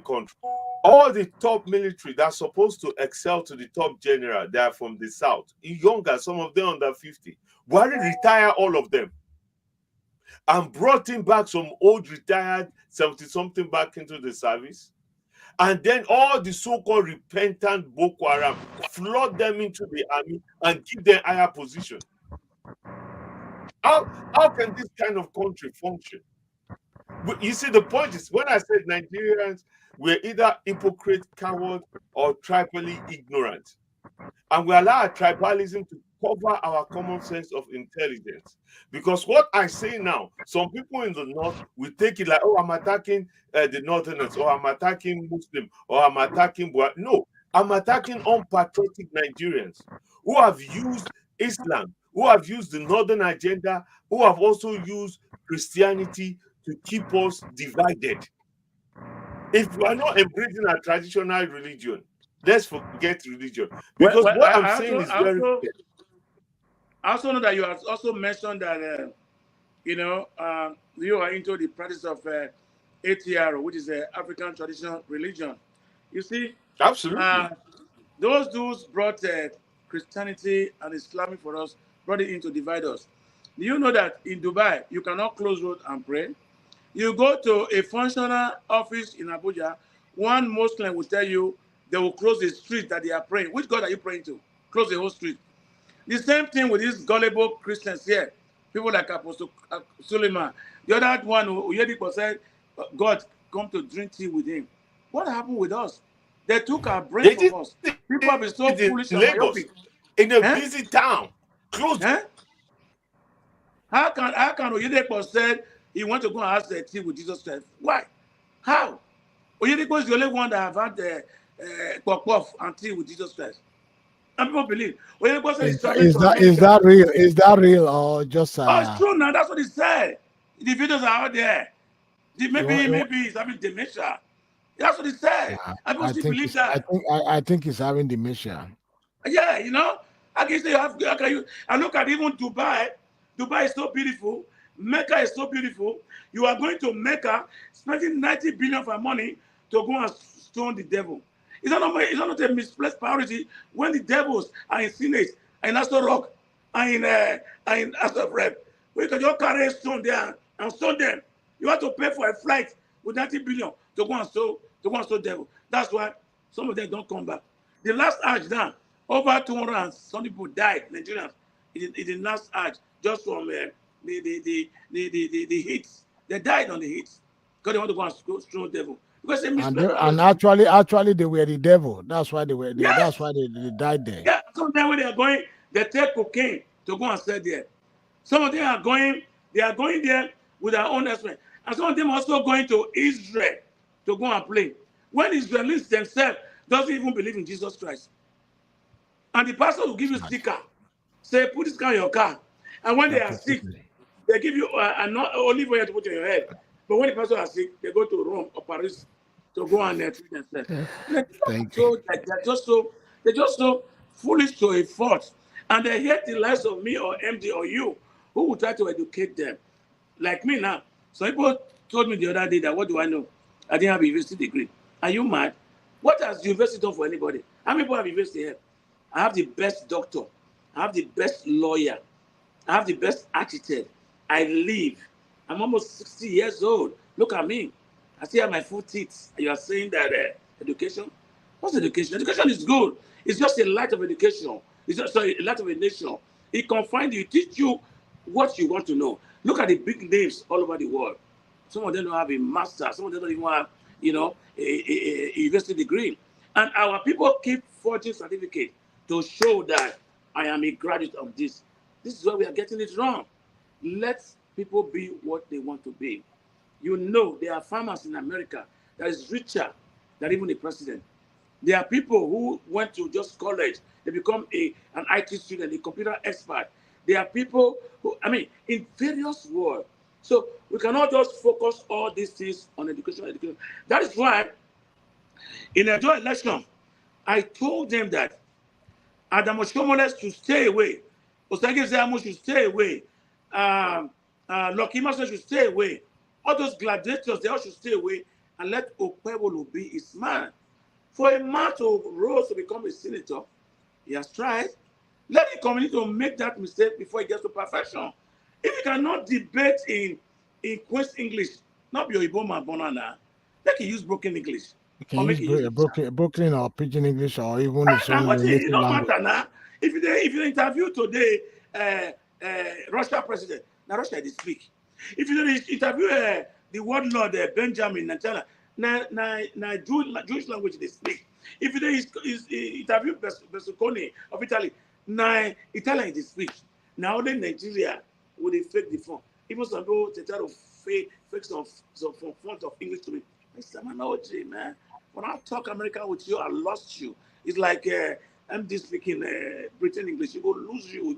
country? All the top military that's supposed to excel to the top general, they are from the south. Younger, some of them under 50. Buhari retire all of them. and brought in back some old retired 70-something back into the service. And then all the so-called repentant Boko Haram flood them into the army and give them higher position. How can this kind of country function? But you see, the point is, when I said Nigerians were either hypocrite, coward, or tribally ignorant, and we allow our tribalism to cover our common sense of intelligence. Because what I say now, some people in the north will take it like, oh, I'm attacking the northerners, or I'm attacking Muslim, or I'm attacking no, I'm attacking unpatriotic Nigerians who have used Islam, who have used the northern agenda, who have also used Christianity to keep us divided. If we are not embracing our traditional religion, let's forget religion. Because Well, what I'm saying is very clear. I also know that you have also mentioned that you are into the practice of ATR, which is the African traditional religion. You see, Absolutely. those dudes brought Christianity and Islam for us, brought it in to divide us. Do you know that in Dubai, you cannot close road and pray? You go to a functional office in Abuja, one Muslim will tell you they will close the street that they are praying. Which God are you praying to? Close the whole street. The same thing with these gullible Christians here. People like Apostle Suleiman. The other one, Uyedipo said, God come to drink tea with him. What happened with us? They took our brain They did from us. People have been so it foolish in and Lagos, myopic. in a busy town. Closed. How can Oyedepo said he want to go and ask the tea with Jesus Christ? Why? How? Oyedepo is the only one that have had the pop and tea with Jesus Christ. And people believe. Oyedepo said he's traveling to America. Is that real? Is that real or just Oh, it's true now. That's what he said. The videos are out there. Maybe he's having dementia. That's what he said. And people still believe that. I think he's having dementia. Yeah, I can say and look at even Dubai. Dubai is so beautiful. Mecca is so beautiful. You are going to Mecca, spending 90 billion for money to go and stone the devil. It's not a misplaced priority when the devils are in Senate, in Astor Rock, and in Astor Rep. We can just carry a stone there and stone them. You have to pay for a flight with 90 billion to go and stone devil. That's why some of them don't come back. The last Hajj done, over 200 and some people died, Nigerians, in the last Hajj, just from the hits. They died on the hits because they want to go and stone devil. Because they and actually they were the devil. That's why they were. Yes. That's why they died there. Yeah. Sometimes when they are going, they take cocaine to go and sell there. Some of them are going. They are going there with their own estimate, and some of them also going to Israel to go and play. When Israelis themselves doesn't even believe in Jesus Christ, and the pastor will give you sticker, say put this car in your car, and when they are sick, they give you olive oil to put in your head. But when the person are sick, they go to Rome or Paris to go and treat themselves. They're just so foolish to a fault. And they hate the likes of me or MD or you who will try to educate them. Like me now. Some people told me the other day that what do I know? I didn't have a university degree. Are you mad? What has the university done for anybody? How many people have university here? I have the best doctor. I have the best lawyer. I have the best architect. I live. I'm almost 60 years old. Look at me. I still have my full teeth. You are saying that education? What's education? Education is good. It's just a light of education. It's just a light of a nation. It confines you. It teaches you what you want to know. Look at the big names all over the world. Some of them don't have a master. Some of them don't even have, a university degree. And our people keep forging certificates to show that I am a graduate of this. This is why we are getting it wrong. Let people be what they want to be. There are farmers in America that is richer than even the president. There are people who went to just college. They become an IT student, a computer expert. There are people who, in various worlds. So we cannot just focus all these things on education. That is why in a joint election, I told them that Adam Oshomoles should stay away. Osage Zamo should stay away. Lucky Master should stay away. All those gladiators, they all should stay away and let Okpebolo be his man. For a man to rise to become a senator, he has tried. Let the community make that mistake before he gets to perfection. If you cannot debate in Quest English, not be Oyibo man banana, make you use broken English You can or make use you use English. broken or pidgin English or even his Now, own what it native don't language. matter now. If you interview today, Russia president, now Russia they speak. If you interview the warlord Benjamin in China, na Jewish language they speak. If you interview Berlusconi of Italy, na Italian they speak. Now then Nigeria will they fake the phone. Even some people they try to fake some font of English to me. Mr. Manoji, man. When I talk American with you, I lost you. It's like MD speaking Britain English. You go lose you.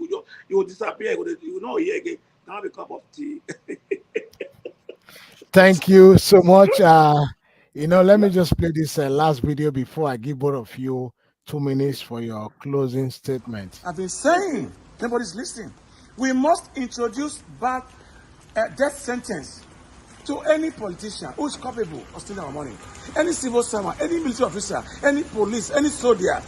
You will disappear. You will not hear again. Now have a cup of tea. Thank you so much. Let me just play this last video before I give both of you 2 minutes for your closing statement. I've been saying, nobody's listening. We must introduce back a death sentence to any politician who is culpable of stealing our money. Any civil servant, any military officer, any police, any soldier,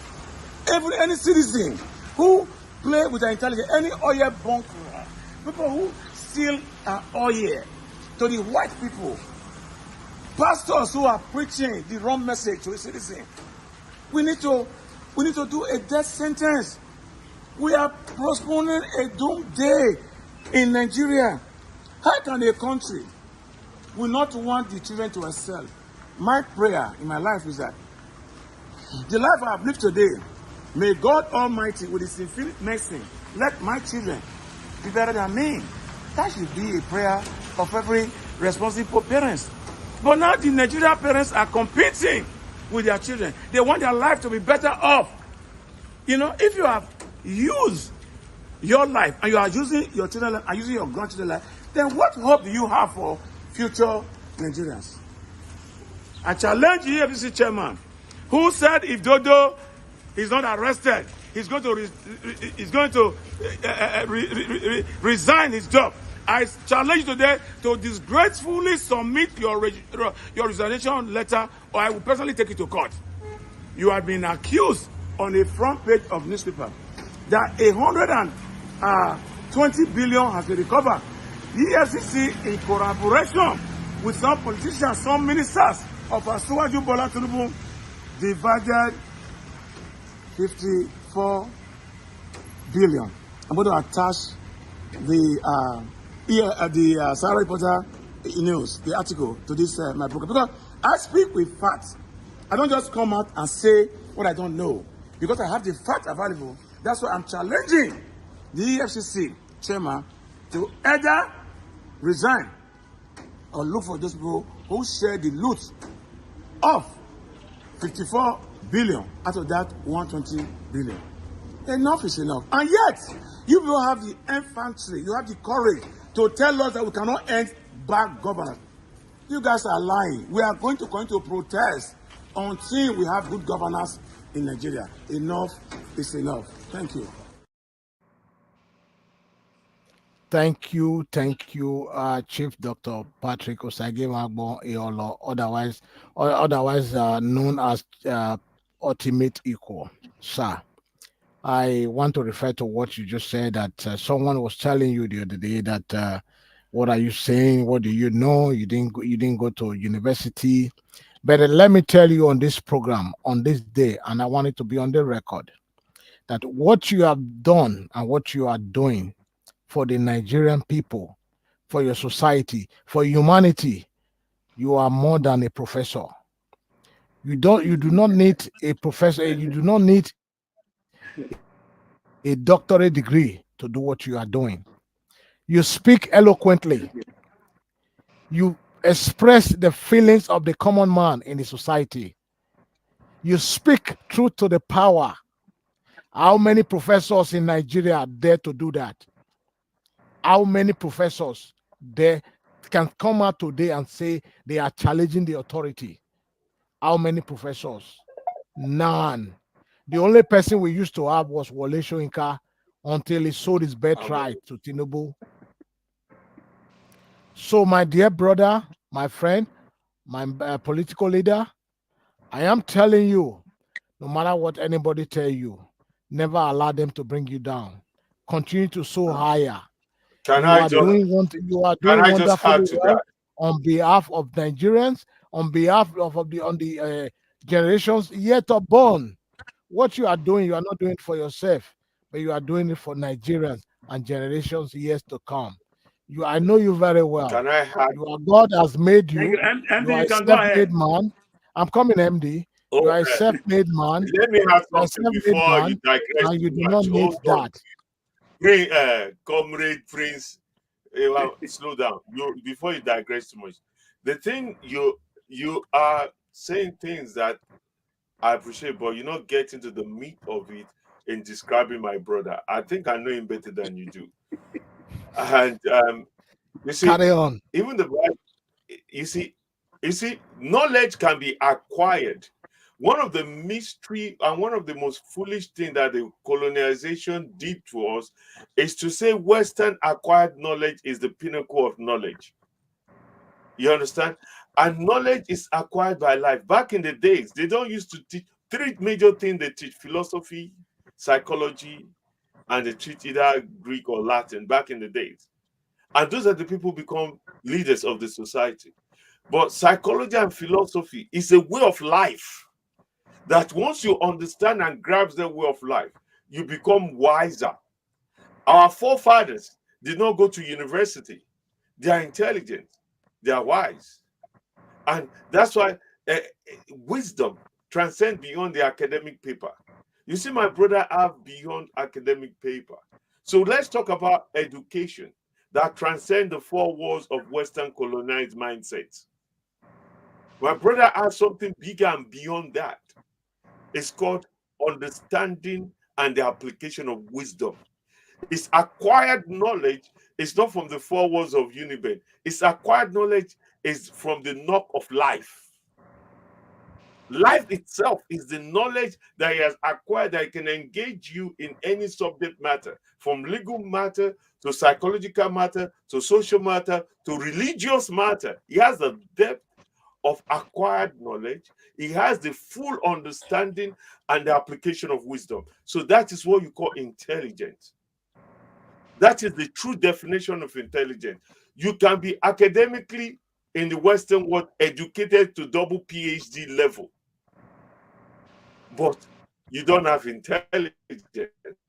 any citizen who play with their intelligence, any oil bunker, people who steal our oil to the white people, pastors who are preaching the wrong message to the citizen. We need to do a death sentence. We are postponing a doomsday in Nigeria. How can a country will not want the children to excel? My prayer in my life is that the life I have lived today, may God Almighty, with His infinite mercy, let my children be better than me. That should be a prayer of every responsible parent. But now the Nigerian parents are competing with their children. They want their life to be better off. If you have used your life and you are using your children life and using your grandchildren life, then what hope do you have for future Nigerians? I challenge the EFCC chairman who said if Dodo is not arrested, he's going to resign his job. I challenge you today to disgracefully submit your resignation letter, or I will personally take it to court. You have been accused on a front page of newspaper that 120 billion has been recovered. The EFCC, in collaboration with some politicians, some ministers of Asiwaju Bola Tinubu, divided 54 billion. I'm going to attach the Sahara Reporter news, the article to this my program, because I speak with facts. I don't just come out and say what I don't know, because I have the fact available. That's why I'm challenging the EFCC chairman to either resign or look for those people who share the loot of 54 billion out of that 120 billion. Enough is enough. And yet, you will have the infantry, you have the courage to tell us that we cannot end bad governance. You guys are lying. We are going to continue to protest until we have good governance in Nigeria. Enough is enough. Thank you. Thank you, Chief Dr. Patrick Osagimagbo Eolo, otherwise known as Ultimate Equal. Sir, I want to refer to what you just said, that someone was telling you the other day that what are you saying? What do you know? You didn't go to university. But let me tell you on this program, on this day, and I want it to be on the record, that what you have done and what you are doing for the Nigerian people, for your society, for humanity, you are more than a professor. You do not need a professor, you do not need a doctorate degree to do what you are doing. You speak eloquently. You express the feelings of the common man in the society. You speak truth to the power. How many professors in Nigeria dare to do that? How many professors there can come out today and say they are challenging the authority? How many professors? None. The only person we used to have was Wole Soyinka until he sold his birthright to Tinubu. So, my dear brother, my friend, my political leader, I am telling you, no matter what anybody tell you, never allow them to bring you down. Continue to soar higher. Can You I are just doing can I just wonderfully add to well that? on behalf of Nigerians, on behalf of the generations yet unborn. What you are doing, you are not doing it for yourself, but you are doing it for Nigerians and generations years to come. I know you very well. Can I add? You are God has made Thank you. you. You MD, are you a can go self-made ahead. man. I'm coming, MD. You Oh, are a self-made man. let me add You are a something self-made before you man, digress and you too do not much. need Hold on, that. Comrade Prince. Slow down. You before you digress too much. The thing you are saying things that I appreciate, but you're not getting to the meat of it in describing my brother. I think I know him better than you do. And you see, Carry on. even the Bible, you see, knowledge can be acquired. One of the mystery and one of the most foolish thing that the colonization did to us is to say Western acquired knowledge is the pinnacle of knowledge. You understand? And knowledge is acquired by life. Back in the days, they don't used to teach three major things they teach: philosophy, psychology, and they teach either Greek or Latin back in the days. And those are the people who become leaders of the society. But psychology and philosophy is a way of life that once you understand and grasp the way of life, you become wiser. Our forefathers did not go to university. They are intelligent. They are wise. And that's why wisdom transcends beyond the academic paper. You see, my brother have beyond academic paper. So let's talk about education that transcend the four walls of Western colonized mindsets. My brother has something bigger and beyond that. It's called understanding and the application of wisdom. It's acquired knowledge. It's not from the four walls of Uniben. It's acquired knowledge is from the knock of life. Life itself is the knowledge that he has acquired that can engage you in any subject matter, from legal matter to psychological matter to social matter to religious matter. He has the depth of acquired knowledge. He has the full understanding and the application of wisdom. So that is what you call intelligence. That is the true definition of intelligence. You can be academically in the Western world educated to double PhD level, but you don't have intelligence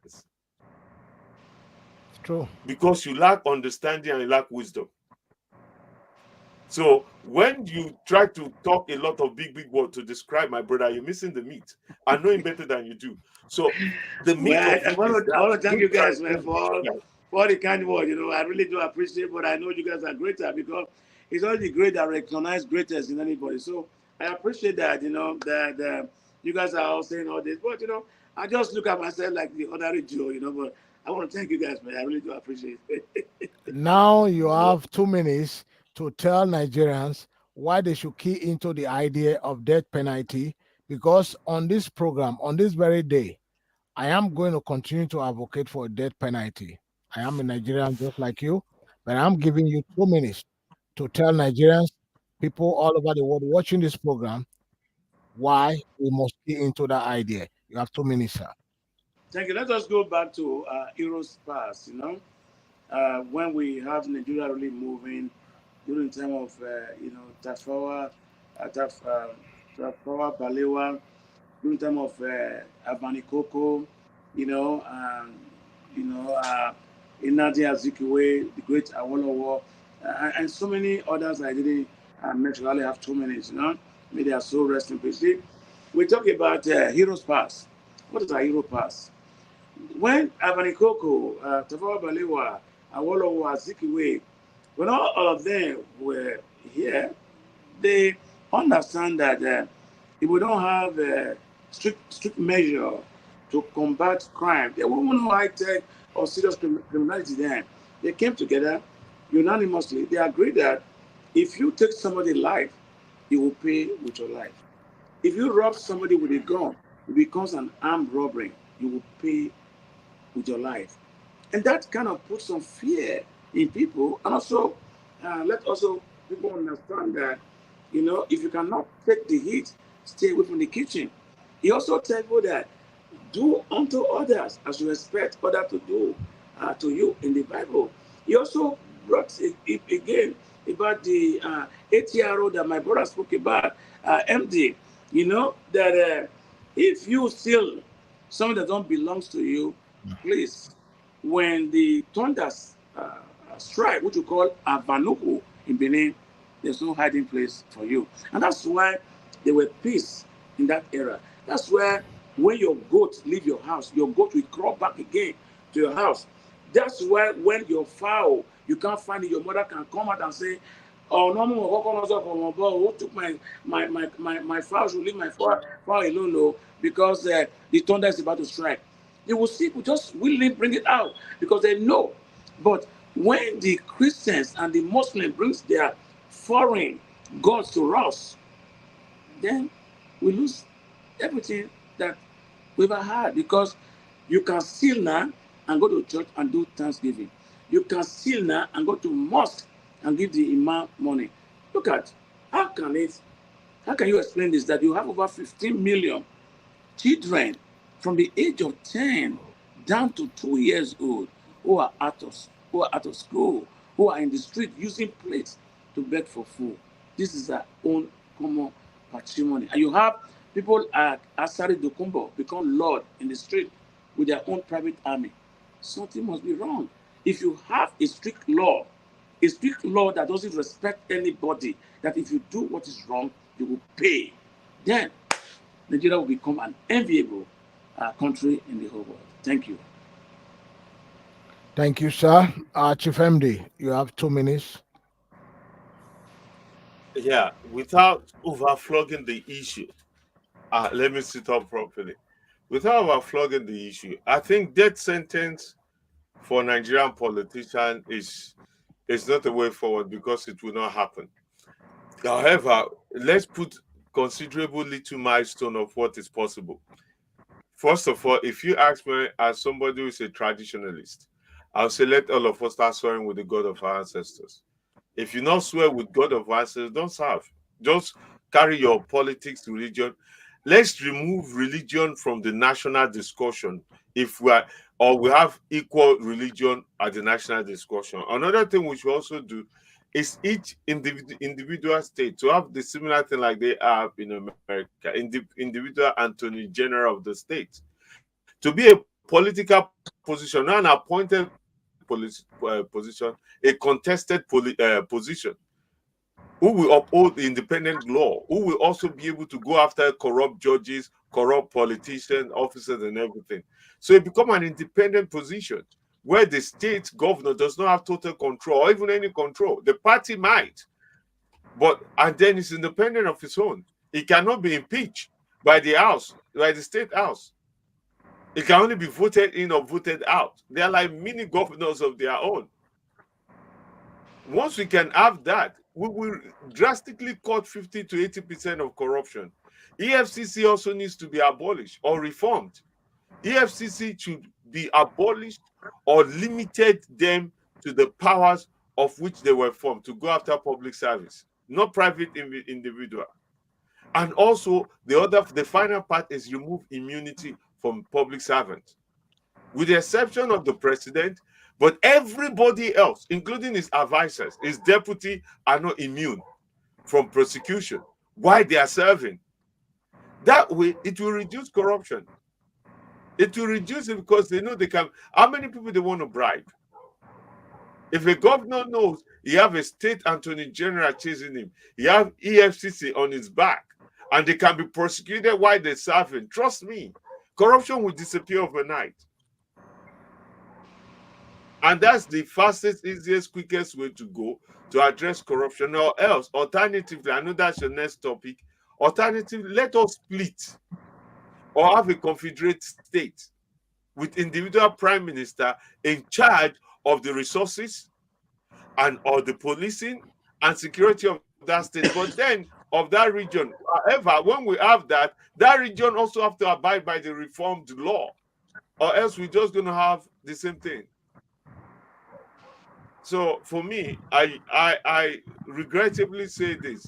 It's true. because you lack understanding and you lack wisdom. So when you try to talk a lot of big words to describe my brother, you're missing the meat. I know him better than you do. So the meat Well, of it is I that want to thank you you guys, man, transcend for all, beyond for all the kind words. I really do appreciate, but I know you guys are greater because it's only great that recognize greatest in anybody. So I appreciate that, that you guys are all saying all this. But, I just look at myself like the ordinary Joe, but I want to thank you guys, man. I really do appreciate it. Now you have 2 minutes to tell Nigerians why they should key into the idea of death penalty, because on this program, on this very day, I am going to continue to advocate for a death penalty. I am a Nigerian just like you, but I'm giving you 2 minutes to tell Nigerians, people all over the world watching this program, why we must key into that idea. You have 2 minutes, sir. Thank you. Let us go back to Eros past, when we have Nigeria really moving during time of Tafawa, Tafawa Balewa, during time of Abanikoko, and Inadi Azikiwe, the great Awolowo, and so many others I didn't mention. I only have 2 minutes. May they are so rest in peace. See, we talk about Heroes Pass. What is a Hero Pass? When Abanikoko, Tafawa Balewa, Awolowo, Azikiwe, when all of them were here, they understand that if we don't have a strict measure to combat crime, there won't be no high tech or serious criminality then. They came together unanimously. They agreed that if you take somebody's life, you will pay with your life. If you rob somebody with a gun, it becomes an armed robbery. You will pay with your life. And that kind of puts some fear in people. And also, let also people understand that, if you cannot take the heat, stay away from the kitchen. He also tells people that do unto others as you expect others to do to you in the Bible. He also brought it again about the 8 year old that my brother spoke about, MD. You know, that if you steal something that don't belongs to you, please, when the thunders strike, which we call Avanuku in Benin, there's no hiding place for you. And that's why there were peace in that era. That's where when your goat leave your house, your goat will crawl back again to your house. That's why when your fowl, you can't find it, your mother can come out and say, oh, no more, who took my fowl, should leave my fowl alone, no, because the thunder is about to strike. They will see, will just willingly bring it out because they know. But when the Christians and the Muslims brings their foreign gods to us, then we lose everything that we've ever had because you can steal now and go to church and do thanksgiving. You can steal now and go to mosque and give the imam money. Look at how can you explain this that you have over 15 million children from the age of 10 down to 2 years old who are out of school, who are in the street using plates to beg for food. This is our own common patrimony. And you have people at Asari Dokumbo become lord in the street with their own private army. Something must be wrong. If you have a strict law that doesn't respect anybody, that if you do what is wrong, you will pay, then Nigeria will become an enviable country in the whole world. Thank you. Thank you, sir. Chief MD, you have 2 minutes. Yeah, without overflogging the issue, let me sit up properly. Without overflogging the issue, I think death sentence for Nigerian politician is not a way forward because it will not happen. However, let's put considerable little milestone of what is possible. First of all, if you ask me as somebody who is a traditionalist, I'll say let all of us start swearing with the God of our ancestors. If you not swear with God of our ancestors, don't serve. Just carry your politics, religion. Let's remove religion from the national discussion. If we are, or we have equal religion at the national discussion. Another thing we should also do is each individual state to have the similar thing like they have in America, individual attorney general of the state, to be a political position, not an appointed position, a contested position, who will uphold the independent law, who will also be able to go after corrupt judges, corrupt politicians, officers, and everything. So it becomes an independent position where the state governor does not have total control or even any control. The party might, but and then it's independent of its own. It cannot be impeached by the house, by the state house. It can only be voted in or voted out. They are like mini governors of their own. Once we can have that, we will drastically cut 50 to 80% of corruption. EFCC also needs to be abolished or reformed. EFCC should be abolished or limited them to the powers of which they were formed to go after public service, not private individual. And also the final part is remove immunity from public servants, with the exception of the president. But everybody else, including his advisors, his deputy, are not immune from prosecution while they are serving. That way, it will reduce corruption. It will reduce it because they know they can. How many people they want to bribe? If a governor knows he have a state attorney general chasing him, he have EFCC on his back, and they can be prosecuted while they're serving, trust me, corruption will disappear overnight. And that's the fastest, easiest, quickest way to go to address corruption. Or else, alternatively, I know that's your next topic. Alternatively, let us split or have a confederate state with individual prime minister in charge of the resources and of the policing and security of that state, but then of that region. However, when we have that, that region also have to abide by the reformed law, or else we're just going to have the same thing. So for me, I regrettably say this,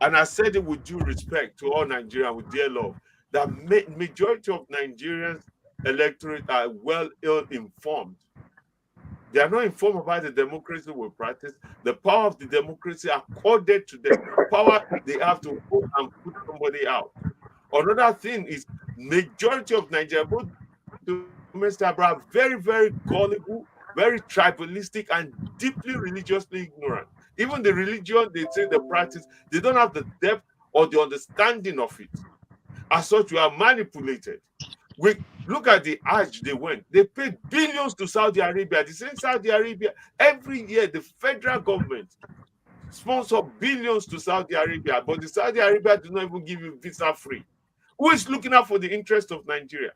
and I said it with due respect to all Nigerians with dear love, that majority of Nigerians electorate are well ill informed. They are not informed about the democracy we practice, the power of the democracy accorded to them, power they have to vote and put somebody out. Another thing is majority of Nigeria, both domestic and abroad, very, very gullible, very tribalistic, and deeply religiously ignorant. Even the religion they say they practice, they don't have the depth or the understanding of it. As such, we are manipulated. We look at the Hajj they went. They paid billions to Saudi Arabia. The same Saudi Arabia, every year the federal government sponsor billions to Saudi Arabia, but the Saudi Arabia do not even give you visa free. Who is looking out for the interest of Nigeria?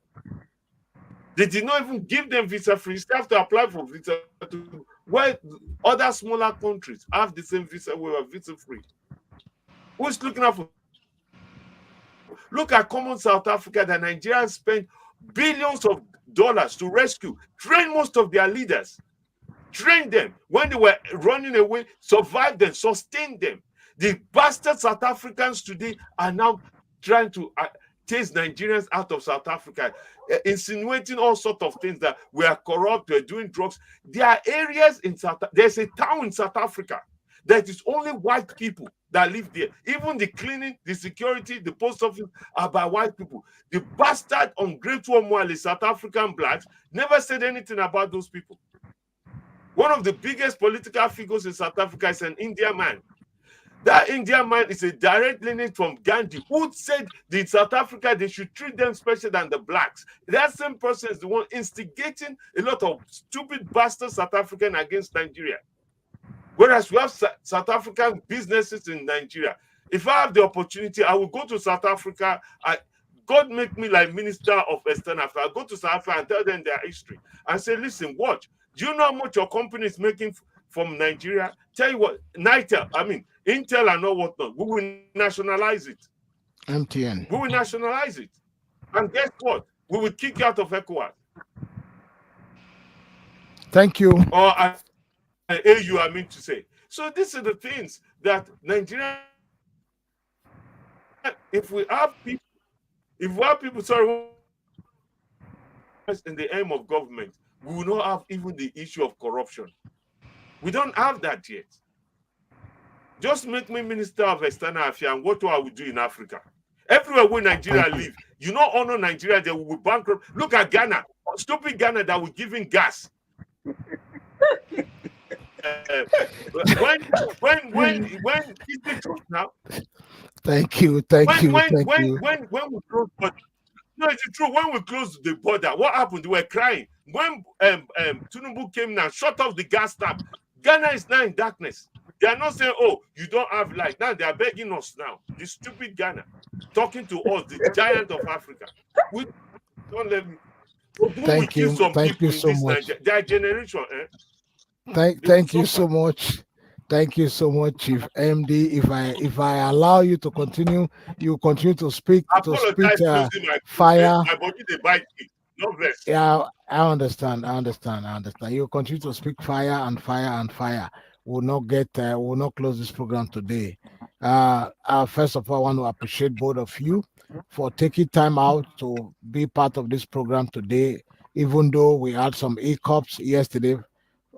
They did not even give them visa free. You still have to apply for visa to where other smaller countries have the same visa, we are visa free. Who is looking out for? Look at common South Africa that Nigerians spent billions of dollars to rescue, train most of their leaders, train them when they were running away, survive them, sustain them. The bastard South Africans today are now trying to chase Nigerians out of South Africa, insinuating all sorts of things that we are corrupt, we're doing drugs. There are areas in there's a town in South Africa that is only white people that live there. Even the cleaning, the security, the post office are by white people. The bastard, ungrateful Mwale South African blacks never said anything about those people. One of the biggest political figures in South Africa is an Indian man. That Indian man is a direct lineage from Gandhi, who said in South Africa they should treat them special than the blacks. That same person is the one instigating a lot of stupid bastard South African against Nigeria. Whereas we have South African businesses in Nigeria. If I have the opportunity, I will go to South Africa. God make me like Minister of External Affairs. I go to South Africa and tell them their history and say, listen, watch. Do you know how much your company is making from Nigeria? Tell you what, Intel and all whatnot. We will nationalize it. MTN. We will nationalize it. And guess what? We will kick you out of ECOWAS. Thank you. Or AU, I mean to say. So these are the things that Nigeria, if we have people, sorry, in the aim of government, we will not have even the issue of corruption. We don't have that yet. Just make me Minister of External Affairs, and what I will do in Africa. Everywhere where Nigeria live, you know, honor Nigeria, they will be bankrupt. Look at Ghana, stupid Ghana that will give in gas. When is the truth now? Thank you. When we close, no, it's true. When we closed the border, what happened? They were crying. When Tinubu came now, shut off the gas tap. Ghana is now in darkness. They are not saying, "Oh, you don't have light." Now they are begging us now. The stupid Ghana talking to us, the giant of Africa. We don't let me. Thank you. Thank you so much. Their generation. Thank you so much. Thank you so much, Chief MD. If I allow you to continue, you continue to speak fire. My body they bite me. No vest. Yeah, I understand. You continue to speak fire and fire and fire. We'll not close this program today. First of all, I want to appreciate both of you for taking time out to be part of this program today, even though we had some hiccups yesterday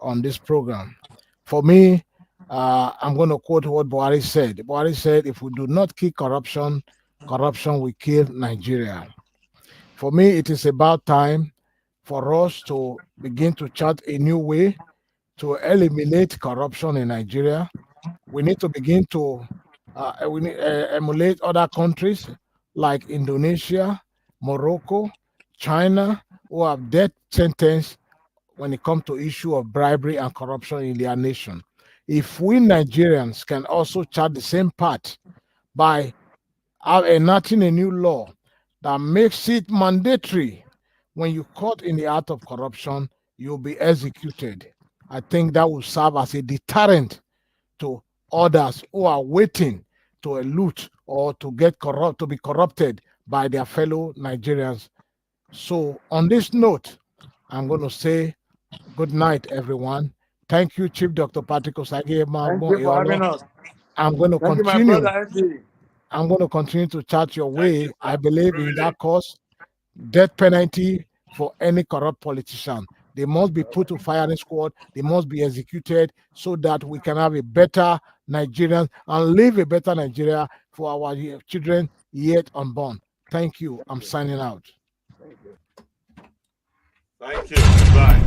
on this program. For me, I'm going to quote what Buhari said. Buhari said, if we do not kill corruption, corruption will kill Nigeria. For me, it is about time for us to begin to chart a new way to eliminate corruption in Nigeria. We need to begin to emulate other countries like Indonesia, Morocco, China, who have death sentence when it comes to issue of bribery and corruption in their nation. If we Nigerians can also chart the same path by enacting a new law that makes it mandatory when you caught in the act of corruption, you'll be executed. I think that will serve as a deterrent to others who are waiting to elude or to be corrupted by their fellow Nigerians. So on this note, I'm going to say good night, everyone. Thank you, Chief Dr. Patrick Osage. Thank you for having us. I'm going to Thank continue. you, my brother, MD. I'm going to continue to chart your way. I believe in that cause, death penalty for any corrupt politician. They must be put to firing squad. They must be executed so that we can have a better Nigerian and live a better Nigeria for our children yet unborn. Thank you. I'm signing out. Thank you. Bye.